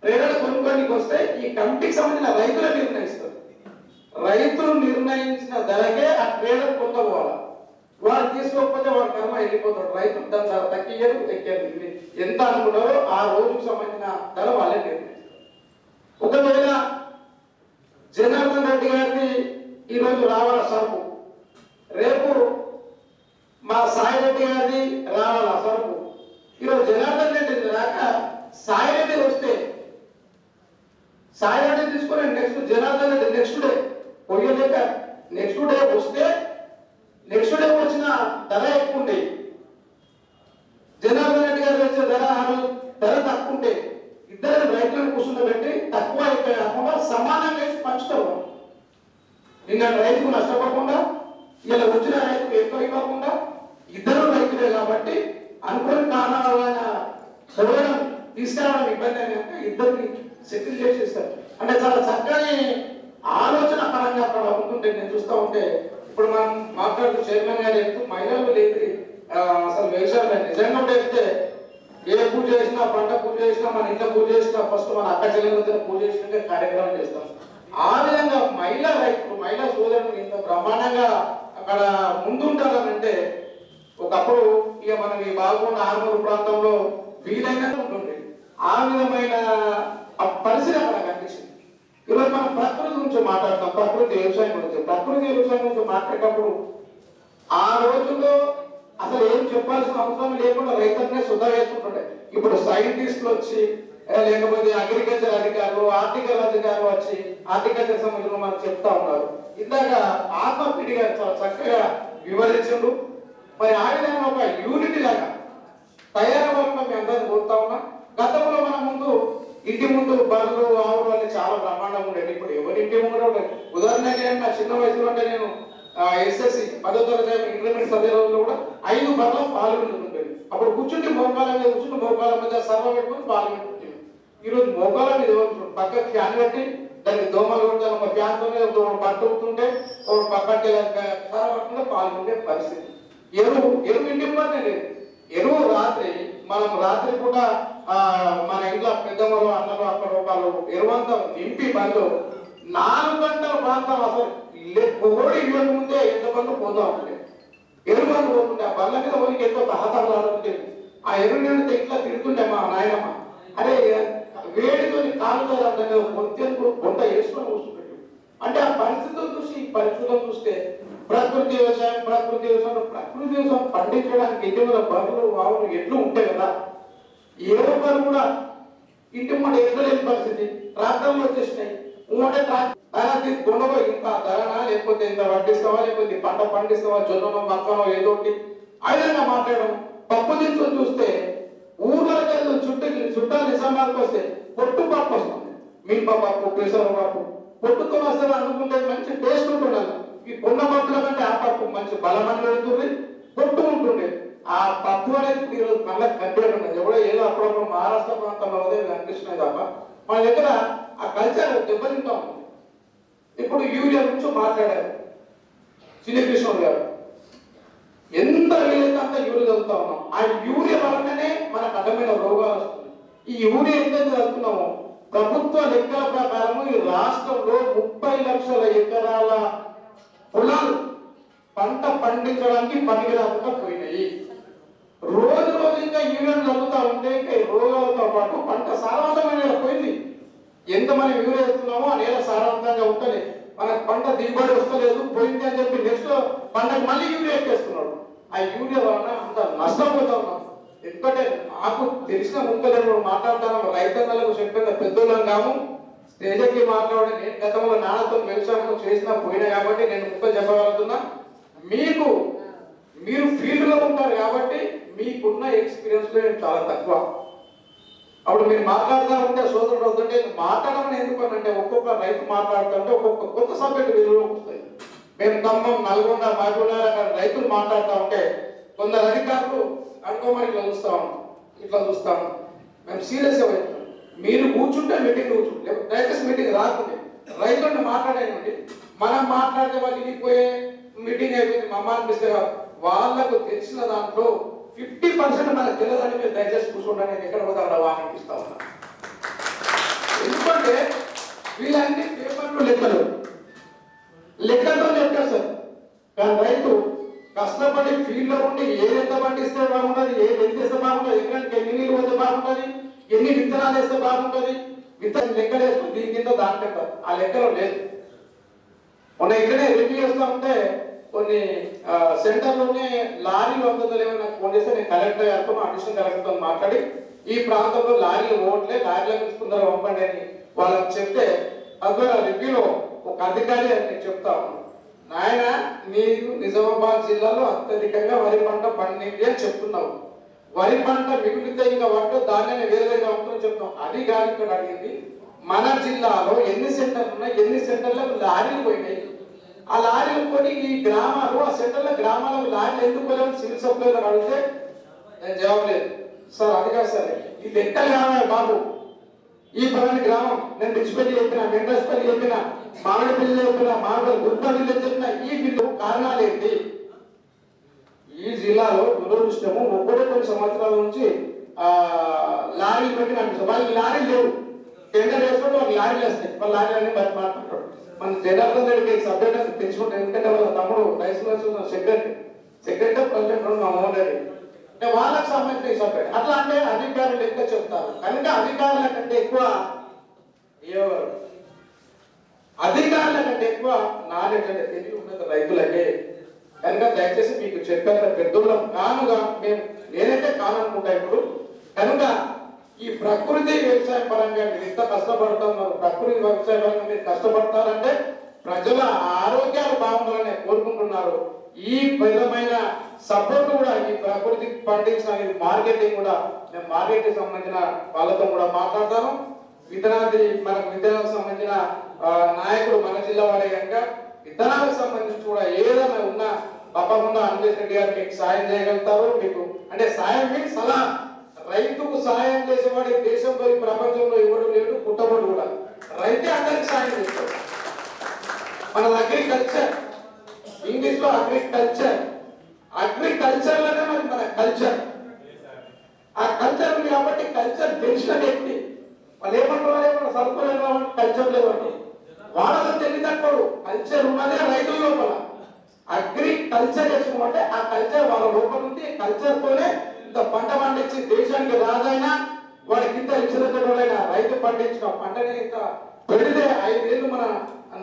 ప్రేరణ కొనుక్కోడానికి వస్తే ఈ కమిటీకి సంబంధించిన రైతులు నిర్ణయిస్తారు. రైతులు నిర్ణయించిన ధరకే ఆ ట్రేడర్ పొందబోవాలి. వారు తీసుకోకపోతే వారి కర్మ వెళ్ళిపోతాడు. రైతులు దాని ధర తగ్గియరు, ఎంత అనుకున్నారో ఆ రోజుకు సంబంధించిన ధర వాళ్ళే నిర్ణయిస్తారు. ఒకవేళ జనార్దన్ రెడ్డి గారిని ఈరోజు రావాల సరుకు, రేపు మా సాయిరెడ్డి గారిని రావాల సరుకు, ఈరోజు జనార్దన్ రెడ్డి రాక సాయిరెడ్డి వస్తే సాయిరెడ్డి తీసుకుని next Janardhan Reddy next day పోయలేక నెక్స్ట్ డే వస్తే నెక్స్ట్ డే వచ్చిన ధర ఎక్కువ ఉండే, జనార్దన్ రెడ్డి గారు వచ్చే ధర తక్కువ ఉంటే ఇద్దరు రైతులను కూర్చుండబెట్టి తక్కువ ఎక్కువ కాకుండా సమానంగా వేసి పంచుతారు. నిన్న రైతుకు నష్టపోకుండా ఇలా వచ్చిన రైతుకు ఎక్కువ ఇవ్వకుండా ఇద్దరు రైతులే కాబట్టి అనుకోని కారణాల వల్ల చూడడం తీసుకురావడం ఇబ్బంది అని అంటే ఇద్దరిని సెటిల్ చేసేస్తారు. అంటే చాలా చక్కని ఆలోచన పరంగా అక్కడ ఉంటుంటే నేను చూస్తూ ఉంటే ఇప్పుడు మనం మాట్లాడుతూ చైర్మన్ గారు చెప్తూ మహిళలు లేదు అసలు వ్యవసాయం నిజంగా చెప్తే ఏ పూజ చేసినా, పంట పూజ చేసినా, మన ఇంట్లో పూజ చేసినా ఫస్ట్ మన అక్క చెల్లెలతో పూజ చేసినాక కార్యక్రమం చేస్తాం. ఆ విధంగా మహిళా రైతులు, మహిళా సోదరులు ఇంత బ్రహ్మాండంగా అక్కడ ముందుంటారంటే ఒకప్పుడు ఇక మనం ఈ బాగున్న ఆర్మూరు ప్రాంతంలో వీలైనా ఉంటుంది. ఆ విధమైన పరిస్థితి అక్కడ కనిపిస్తుంది. ఈరోజు మనం ప్రకృతి గురించి మాట్లాడతాం, ప్రకృతి వ్యవసాయం గురించి. ప్రకృతి వ్యవసాయం గురించి మాట్లాడేటప్పుడు ఆ రోజుల్లో అసలు ఏం చెప్పాల్సిన అవసరం లేకుండా రైతులనే సుధా వేసుకుంటుండే. ఇప్పుడు సైంటిస్టులు వచ్చి లేకపోతే అగ్రికల్చర్ అధికారులు, హార్టికల్ అధికారులు వచ్చి హార్టికల్చర్ సంబంధించిన మనకు చెప్తా ఉన్నారు. ఇందాక ఆత్మపీడి గారు చాలా చక్కగా వివరించండు. మరి ఆ విధంగా ఒక యూనిటీ లాగా తయారవ్వాలని మేము అందరినీ కోరుతా ఉన్నాం. గతంలో మన ముందు ఇంటి ముందు బర్రెలు, ఆవులు అన్ని చాలా బ్రహ్మాండంగా ఉండేది. ఇప్పుడు ఎవరి ఇంటి ముందు ఉండేది. ఉదాహరణకి నా చిన్న వయసులో అంటే నేను ఎస్ఎస్సి 10వ తరగతి ఇంటర్మీడియట్ చదివే రోజుల్లో కూడా 5 బర్రెల పాలు ఉంటుంది. అప్పుడు కూర్చుంటే మోకాల మీద కూర్చుంటే మోకాల మీద సర్వ పెట్టుకుని పాలు పెట్టుకుంటుంది. ఈరోజు మోకాల మీద పక్కకి ఫ్యాన్ పెట్టి దానికి దోమలు కొడతాను, ఒక ఫ్యాన్తో పట్టుకుంటుంటే ఒక పక్కకి పట్టుకుంటే పాలు ఉండే పరిస్థితి. ఎరువు ఇంటి ముందే లేదు. ఎరువు మనం రాత్రి కూడా మన ఇంట్లో పెద్దమ్మలు, అన్నలు అక్కడ వాళ్ళు ఎరువంతా నింపి బండ్లు 4 గంటల ప్రాంతం అసలు కోడి ఇవ్వక ముందే ఎంత బండ్లు పోతా ఉంటుండే, ఎరువు బండ్లు పోతుండే. ఆ బండ్ల మీద వాళ్ళకి ఎంతో తహతలాడుతుంటే ఆ ఎరువు నిండితే ఇట్లా తిరుగుతుండే మా నాయనమ్మ. అరే వేడితో కాలుతో వంట వేసుకొని కూర్చుంటాడు. అంటే ఆ పరిస్థితులు చూసి ఈ పరిస్థితులను చూస్తే ప్రకృతి వ్యవసాయం పండించడానికి ఇటీవల బరువులు ఆవులు ఎట్లు ఉంటాయి కదా. ఏ ఒక్కరు కూడా ఇంటి ముందు ఎక్కలేని పరిస్థితి. ట్రాక్టర్లు వచ్చేసినాయి. అంటే గుండెలో ఇంత ధరనా, లేకపోతే ఇంత వడ్డిస్తావా, లేకపోతే పంట పండిస్తావా, జొన్ననో మక్కనో ఏదో ఒకటి ఆ విధంగా మాట్లాడడం. పప్పు దినుసులు చూస్తే ఊర్లకి చుట్టాలు నిజామాబాద్కి వస్తే పొట్టు పప్పు వస్తుంది. మినప పప్పు, పెసర పప్పు పొట్టుతో వస్తుంది అనుకుంటే మంచి టేస్ట్ ఉంటున్నాను. ఈ కొన్న పప్పుల కంటే ఆ పప్పు మంచి బలమని పెడుతుంది, పొట్టు ఉంటుంది. ఆ పప్పు అనేది ఈరోజు కళ్ళకి కట్టేయకుండా ఎవడో ఏదో అప్పుడప్పుడు మహారాష్ట్ర ప్రాంతంలో ఉదయం కనిపిస్తున్నాయి తప్ప మన దగ్గర ఆ కల్చర్ దెబ్బతింటా ఉంది. ఇప్పుడు యూరియా గురించి మాట్లాడారు శ్రీకృష్ణుడు గారు. ఎంత వీలైతే అంత యూరియా చదువుతా ఉన్నాం. ఆ యూరియా వలననే మనకు అడ్డమైన రోగాలు వస్తుంది. ఈ యూరియా ఎంతైతే చదువుతున్నామో ప్రభుత్వ లెక్కల ప్రకారం ఈ రాష్ట్రంలో 30 లక్షల ఎకరాల పొలాలు పంట పండించడానికి పనికిరాకుండా పోయినాయి. రోజు రోజు ఇంకా యూరియాను చదువుతా ఉంటే ఇంకా రోగాలతో పాటు పంట సారవంతమైన పోయింది. ఎంత మనం యూరియా వేస్తున్నామో ఆ నేల సారవంతంగా ఉంటుంది, మనకు పంట దిగుబడి వస్తలేదు పోయింది అని చెప్పి నెక్స్ట్ పంటకు మళ్ళీ యూరియా ఎక్కేస్తున్నాడు. ఆ యూరియా వలన అంత నష్టపోతా ఉన్నాం. ఎందుకంటే నాకు తెలిసిన ముక్కలు మాట్లాడతాను, రైతన్నలకు చెప్పిన పెద్దోళ్ళం కాము, స్టేజ్కి మాట్లాడే నేను గతంలో నాన్నతో వ్యవసాయం చేసినా పోయినా కాబట్టి నేను ముక్క చెప్పగలుగుతున్నా. మీరు ఫీల్డ్లో ఉంటారు కాబట్టి మీకున్న ఎక్స్పీరియన్స్ చాలా తక్కువ. అప్పుడు మీరు మాట్లాడుతూ ఉంటే సోదరుడు అవుతుంటే మాట్లాడమని ఎందుకు అంటే ఒక్కొక్క రైతు మాట్లాడుతుంటే ఒక్కొక్క కొత్త సబ్జెక్టు విలువలోకి వస్తాయి. మేము ఖమ్మం, నల్గొండ, మహబూబ్నగర్ అక్కడ రైతులు మాట్లాడుతూ ఉంటే కొందరు అధికారులు అనుకోమని ఇట్లా చూస్తాము. మేము సీరియస్గా అవుతాం. మీరు కూర్చుంటే మీటింగ్ కూర్చుంటే దయచేసి మీటింగ్ రాకుంటే రైతులను మాట్లాడేయండి. మనం మాట్లాడితే వాళ్ళు ఇంటిపోయే మీటింగ్ అయిపోయింది మమ్మ అనిపిస్తే వాళ్ళకు తెలిసిన దాంట్లో 50% మనకు తెలియదని మీరు దయచేసి కూర్చుంటే నేను ఎక్కడ పోతే అక్కడ అనిపిస్తా ఉన్నా. ఎందుకంటే వీళ్ళన్ని పేపర్లు లెక్కలతో చెప్పేస్తారు. కానీ రైతు కష్టపడి ఫీల్డ్ లో ఉండి ఏది ఎంత పండిస్తే బాగుంటుంది, ఏది ఎంత వేస్తే బాగుంటుంది, ఎకరానికి ఎన్ని నీళ్ళు పోతే బాగుంటుంది, ఎన్ని విత్తనాలు వేస్తే బాగుంటుంది, విత్తనం లెక్కలు వేసుకుని దీని కింద దాని కింద ఆ లెక్కలో లేదు. మొన్న ఇక్కడే రివ్యూ చేస్తూ ఉంటే కొన్ని సెంటర్లోనే లారీలు అందుతలేమో నాకు ఫోన్ చేస్తే నేను కలెక్టర్ గారితో అడిషనల్ కలెక్టర్తో మాట్లాడి ఈ ప్రాంతంలో లారీలు ఓట్లే లారీలకు తీసుకుంటారు పంపండి అని వాళ్ళకి చెప్తే అందులో రివ్యూలో ఒక అధికారి నేను చెప్తా ఉన్నాను, నాయన నీకు నిజామాబాద్ జిల్లాలో అత్యధికంగా వరి పంట పండింది అని చెప్తున్నావు, వరి పంట మిగిలితే ఇంకా వాటిలో ధాన్యాన్ని వేరే అమ్ముతుందని చెప్తాం. అది కాదు ఇక్కడ అడిగింది, మన జిల్లాలో ఎన్ని సెంటర్లు ఉన్నాయి, ఎన్ని సెంటర్లకు లారీలు పోయినాయి, ఆ లారీలు కొని ఈ గ్రామాలు ఆ సెంటర్ల గ్రామాలకు లారీలు ఎందుకు పోలేమని సివిల్ సప్లైలో అడిగితే నేను జవాబు లేదు. సార్ అది కాదు సార్, ఈ లెక్కలు కావాలి బాబు. ఈ పలాని గ్రామం నేను డిస్పెల్లి చెప్పిన, మెండస్పల్లి చెప్పిన, మామిడిపల్లి చెప్పిన, మామిడి గుర్తపల్లి చెప్పిన, ఈ బిల్లు కారణాలు ఏంటి? ఈ జిల్లాలో దురదృష్టము ఒక్కడే కొన్ని సంవత్సరాల నుంచి లారీలు పెట్టిన వాళ్ళకి లారీలు లేవు. టెండర్ వేసుకుంటే వాళ్ళకి లారీలు వస్తాయి, వాళ్ళ లారీలు అన్ని బయట మాట్లాడతారు. మన జనార్దన్ రెడ్డికి సబ్జెక్ట్ తెచ్చుకుంటే ఎందుకంటే వాళ్ళ తమ్ముడు రైతుల సెక్రటరీ ప్రెసిడెంట్ మా మోహన్ రెడ్డి అంటే వాళ్ళకి సంబంధించిన సబ్జెక్ట్. అట్లా అంటే అధికారులు ఎక్కువ చెప్తారు కనుక అధికారుల కంటే ఎక్కువ నాలెడ్జ్ అంటే తెలివి ఉన్నది రైతులకే. కనుక దయచేసి మీకు చెప్పాక పెద్దోళ్ళం కానుగా నేనైతే కాననుకుంటా ఇప్పుడు. కనుక ఈ ప్రకృతి వ్యవసాయ పరంగా మీరు ఇంత కష్టపడుతున్నారు, ప్రకృతి వ్యవసాయ పరంగా మీరు కష్టపడతారంటే ప్రజల ఆరోగ్యాలు బాగుండాలని కోరుకుంటున్నారు. ఈ విధమైన సపోర్ట్ కూడా ఈ ప్రకృతి పండించిన మార్కెటింగ్ కూడా నేను మార్కెటింగ్ సంబంధించిన వాళ్ళతో కూడా మాట్లాడతాను. మనకు విత్తనాలకు సంబంధించిన నాయకుడు మన జిల్లా వాడే కనుక విత్తనాలకు సంబంధించి కూడా ఏదైనా ఉన్నా తప్పకుండా అన్వేష్ రెడ్డి గారు మీకు సాయం చేయగలుగుతారు. మీకు అంటే సాయం మీన్స్ సలహా, రైతుకు సాయం చేసేవాడు దేశంలో ఈ ప్రపంచంలో ఎవడు లేడు, పుట్టబడు కూడా రైతే అందరికి సాయం చేస్తాడు. మన అగ్రికల్చర్, ఇంగ్లీష్ లో అగ్రికల్చర్ లోనే మరి మన కల్చర్, ఆ కల్చర్ ఉంది కాబట్టి కల్చర్ తెలిసిన వ్యక్తి వాళ్ళు ఏమంటారు సరుకులు కల్చర్ లేవండి, వాళ్ళతో తెలియదక్కడు కల్చర్ ఉన్నదే రైతుల లోపల. అగ్రికల్చర్ చేసుకుంటే ఆ కల్చర్ వాళ్ళ లోపల ఉంది. కల్చర్ తోనే ఇంత పంట పండించి దేశానికి రాజైనా వాడికి ఇంత ఇచ్చినట్లయినా రైతు పండించిన పంటని ఇంత పెడితే 5 ఏళ్ళు మన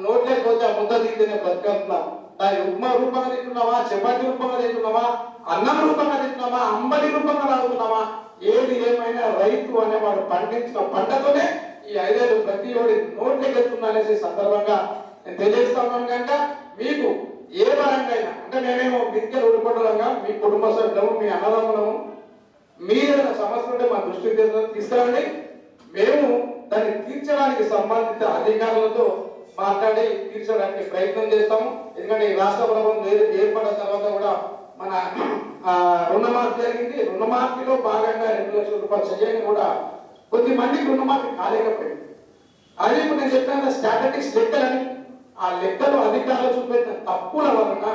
నోట్లేక పోతే ఆ ముద్ద తీస్తేనే బ్రతకలుగుతున్నాం. దాని ఉప్మా రూపంగా తింటున్నావా, చపాతీ రూపంగా తింటున్నావా, అన్నం రూపంగా తింటున్నావా, అంబలి రూపంగా తాగుతున్నావా, ఏది ఏమైనా రైతు అనేవాడు పండించిన పంటతోనే ఈ 5 ఏళ్ళు ప్రతి ఓడి నోట్లేకి వెళ్తున్నా అనేసి సందర్భంగా నేను తెలియజేస్తా ఉన్నాను. కనుక మీకు ఏ పరంగా అయినా అంటే మేమేమో విద్యలు ఊడిపడలంగా మీ కుటుంబ సభ్యులము, మీ అన్నదమ్ములము, మీరు సమస్య ఉంటే మా దృష్టికి తీసుకురండి. మేము దాన్ని తీర్చడానికి సంబంధిత అధికారులతో మాట్లాడి తీర్చడానికి ప్రయత్నం చేస్తాము. ఎందుకంటే ఈ రాష్ట్ర ప్రభుత్వం ఏర్పడిన తర్వాత కూడా మన రుణమాఫీ జరిగింది. రుణమాఫీలో భాగంగా 2 లక్షల రూపాయలు చేయని కూడా కొద్ది మందికి రుణమాఫీ కాలేకపోయింది. అది ఇప్పుడు నేను చెప్పిన స్టాటిస్టిక్స్ లెక్కలని ఆ లెక్కలు అధికారులు చూపెట్టిన తప్పుల వలన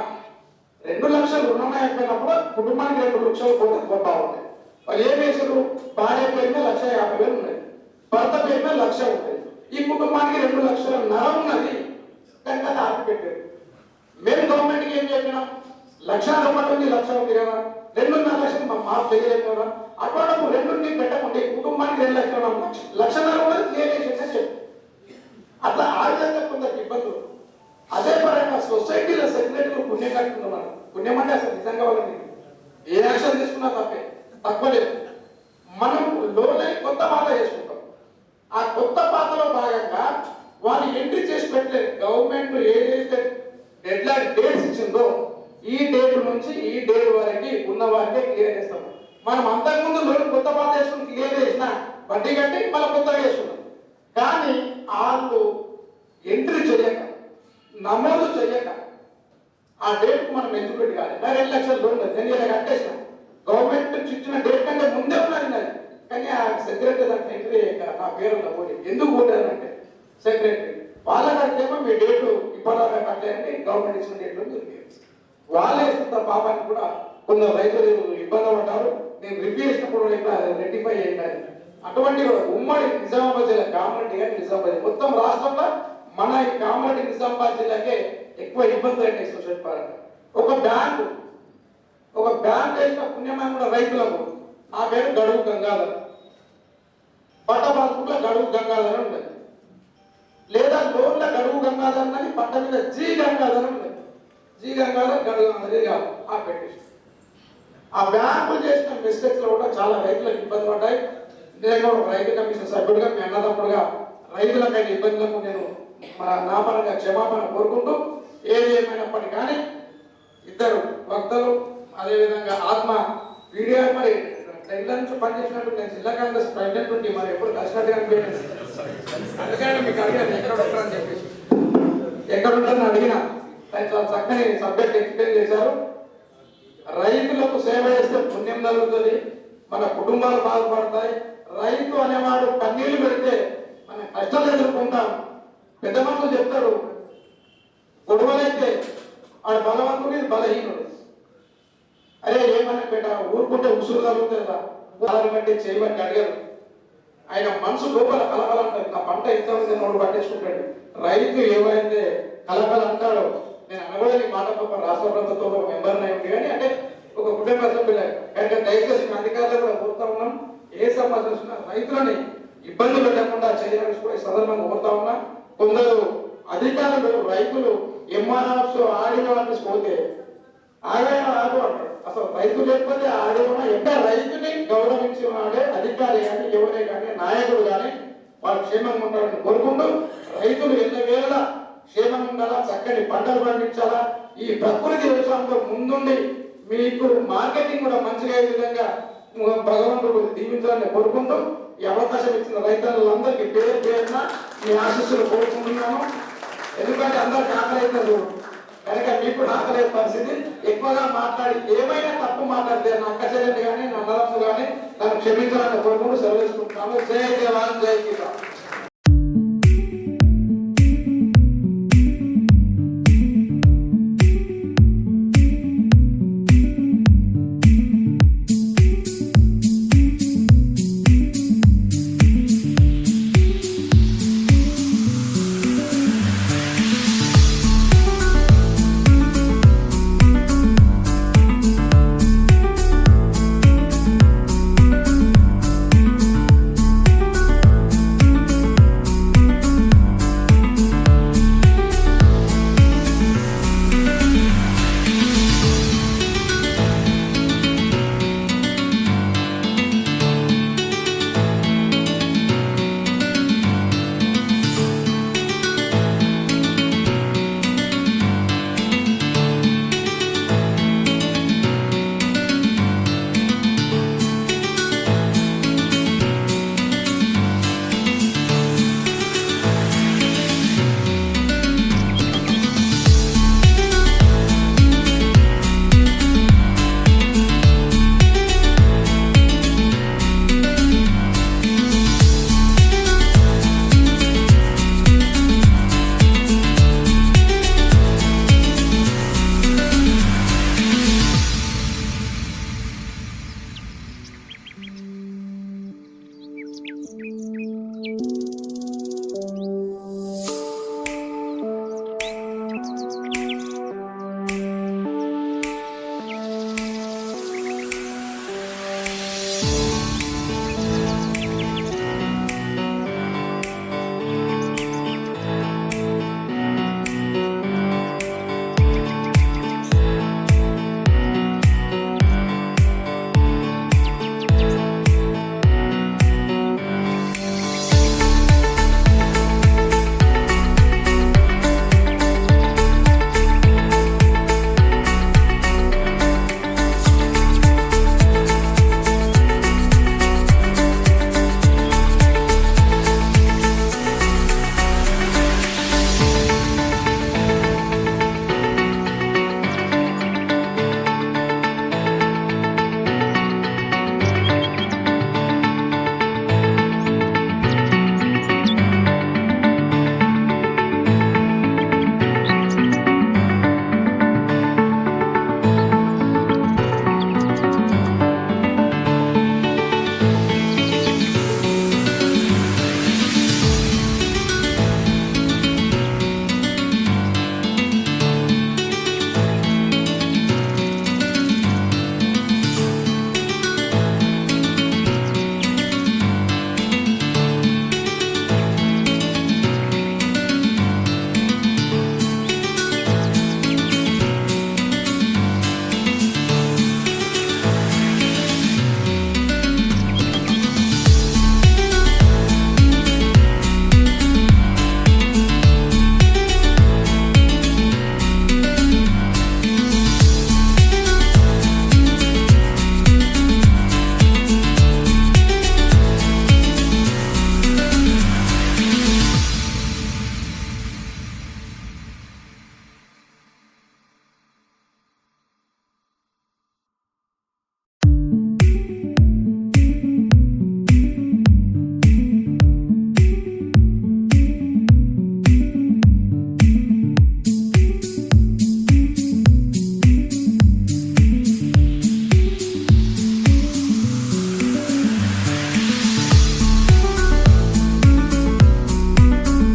2 లక్షలు రుణం అయిపోయినప్పుడు కుటుంబానికి 2 లక్షలు పోతా ఉంటాయి. వాళ్ళు ఏం వేసారు? భార్య పేరు మీద 1,50,000 ఉన్నాయి, భర్త పేరు మీద 1,00,000 ఉంటుంది. ఈ కుటుంబానికి 2,00,000 ఉన్నది కనుక అది ఆపి పెట్టారు. మేము గవర్నమెంట్కి ఏం చెప్పినాం? 1,00,000 రూపాయలు ఉంది, 1,00,000 ఉంది కదా, 2.5 లక్షలు మనం మాఫ్ చేయలేదు కదా. అటువంటి 2 పెట్టకుండా కుటుంబానికి 2 లక్షలు 1,00,000 ఉన్నది క్లియర్ చేసేసి చెప్పి అట్లా ఆ విధంగా కొందరికి ఇబ్బందులు. అదే పరంగా సొసైటీలో సెక్రటరీలు పుణ్యం కట్టుకున్నాం. మనం పుణ్యం అంటే అసలు నిజంగా వాళ్ళని ఏ యాక్షన్ తీసుకున్నా తక్కువలేదు. మనం లోన్ కొత్త పాత చేసుకుంటాం. ఆ కొత్త పాతలో భాగంగా వాళ్ళు ఎంట్రీ చేసి పెట్టలేదు. గవర్నమెంట్ ఏదైతే డెడ్ లైన్ డేట్స్ ఇచ్చిందో ఈ డేట్ నుంచి ఈ డేట్ వరకు ఉన్న వారికే క్లియర్ చేస్తాం. మనం అంతకుముందు లోన్ కొత్త పాత వేసుకుని క్లియర్ చేసిన వడ్డీ కట్టి మళ్ళీ కొత్తగా వేసుకున్నాం. కానీ వాళ్ళు ఎంట్రీ చేయక నమోదు చేయక ఆ డేట్ మనం ఎలిజిబిలిటీ కాదు. 2 లక్షల లోన్ నేను ఇలా కట్టేసిన గవర్నమెంట్ ఇచ్చిన డేట్ కంటే ముందే ఉన్నది. కానీ ఆ సెక్రటరీ దాంట్లో ఎంట్రీ చేయక నా పేరు ఓడి ఎందుకు ఓడారంటే సెక్రటరీ వాళ్ళ కట్టేమో మీ డేటు ఇప్పటిదాకా కట్టలేదంటే గవర్నమెంట్ ఇచ్చిన డేట్లో వాళ్ళే ఇస్తున్న పాపానికి కూడా కొందరు రైతులు ఇబ్బంది పడ్డారు. నేను రివ్యూ చేసినప్పుడు రెక్టిఫై చేయాలి. అటువంటి ఉమ్మడి నిజామాబాద్ జిల్లా కామారెడ్డి కానీ నిజామాబాద్ మొత్తం రాష్ట్రంలో మన ఈ కామారెడ్డి నిజామాబాద్ జిల్లాకే ఎక్కువ ఇబ్బందులు అంటే సొసైటీ పరంగా. ఒక బ్యాంక్ వేసిన పుణ్యమైన కూడా రైతులకు నా పేరు గడువు గంగాధర్, పట్ట పాస్బుక్లో గడువు గంగాధర్ ఉంటుంది, లేదా లోన్ల గడువు గంగాధర్ అన్నది పట్ట మీద జీ గంగాధర్ ఉంటుంది. జీ గంగాధర్ గడువు అనేది కాదు ఆ పెట్టేసి ఆ బ్యాంకులు చేసిన మిస్టేక్స్ లో కూడా చాలా రైతులకు ఇబ్బంది పడ్డాయి. నేను ఒక రైతు కమిషన్ సభ్యుడిగా మీ అన్నదమ్ముడుగా రైతులకైన ఇబ్బందులకు నేను నా పరంగా క్షమాపణ కోరుకుంటూ ఏది ఏమైనప్పటికీ కానీ ఇద్దరు వక్తలు అదేవిధంగా ఆత్మ వీడియో మరి ఇళ్ళ నుంచి పనిచేసినట్టు నేను జిల్లా కాంగ్రెస్ ప్రెసిడెంట్ ఉంటే మరి ఎప్పుడు కలిసినట్టుగా అనిపించింది. అందుకని మీకు అడిగాను ఎక్కడ ఉంటారని చెప్పేసి. ఎక్కడ ఉంటారని అడిగిన చాలా చక్కని సబ్జెక్ట్ ఎక్స్ప్లెయిన్ చేశారు. రైతులకు సేవ చేస్తే పుణ్యం కలుగుతుంది, మన కుటుంబాలు బాగుపడతాయి. రైతు అనేవాడు కన్నీళ్లు పెడితే మన కష్టాలు ఎదుర్కొంటాం. పెద్ద మనుషులు చెప్తారు గొడవలైతే వాడు బలవంతుడు ఇది బలహీనుడు. అరే ఏమన్నా పెట్ట ఊరుకుంటే ఉసురు తగ్గుతుందా వాళ్ళని బట్టి చేయబట్టి అడిగారు. ఆయన మనసు లోపల కలకలంటారు. నా పంట ఎంత ఉంది నోడు పట్టించుకుంటాడు. రైతు ఏమైతే కలకలు అంటాడో నేను అనగోని మాట రాష్ట్ర ప్రభుత్వంలో మెంబర్ని అయింది కానీ అంటే ఒక కుటుంబ సభ్యులే కనుక దయచేసి అధికారులు కూడా కోరుతా ఉన్నాం. ఏ సమస్య వచ్చినా రైతులని ఇబ్బంది పెట్టకుండా చేయాలని కూడా ఈ సందర్భంగా కోరుతా ఉన్నా. కొందరు అధికారులు రైతులు ఎంఆర్ఎఫ్స్ ఆడియో ఆఫీస్ పోతే ఆడియో ఆడు అంటారు. అసలు రైతు లేకపోతే ఆడియో ఎక్కడ రైతుని గౌరవించినాడే అధికారి కానీ ఎవరే కానీ నాయకుడు కానీ వాళ్ళు క్షేమంగా ఉండాలని కోరుకుంటూ రైతులు ఎల్లవేళ క్షేమంగా ఉండాలా, చక్కని పంటలు పండించాలా. ఈ ప్రకృతి వ్యవసాయంలో ముందుండి మీకు మార్కెటింగ్ కూడా మంచిగా అయ్యే విధంగా భగవంతుడు దీవించాలని కోరుకుంటూ ఈ అవకాశం ఇచ్చిన రైతులందరికీ పేరు పేరున మీ ఆశీస్సులు కోరుకుంటున్నాను. ఎందుకంటే అందరికి ఆకలి అవుతుంది కనుక మీకు ఆకలే పరిస్థితి. ఎక్కువగా మాట్లాడి ఏమైనా తప్పు మాట్లాడితే నా అక్క చెల్లెలు కానీ నా నరము కానీ నన్ను క్షమించాలని కోరుకుంటూ సెలవు తీసుకుంటున్నాను. జై జవాన్ జై కిసాన్.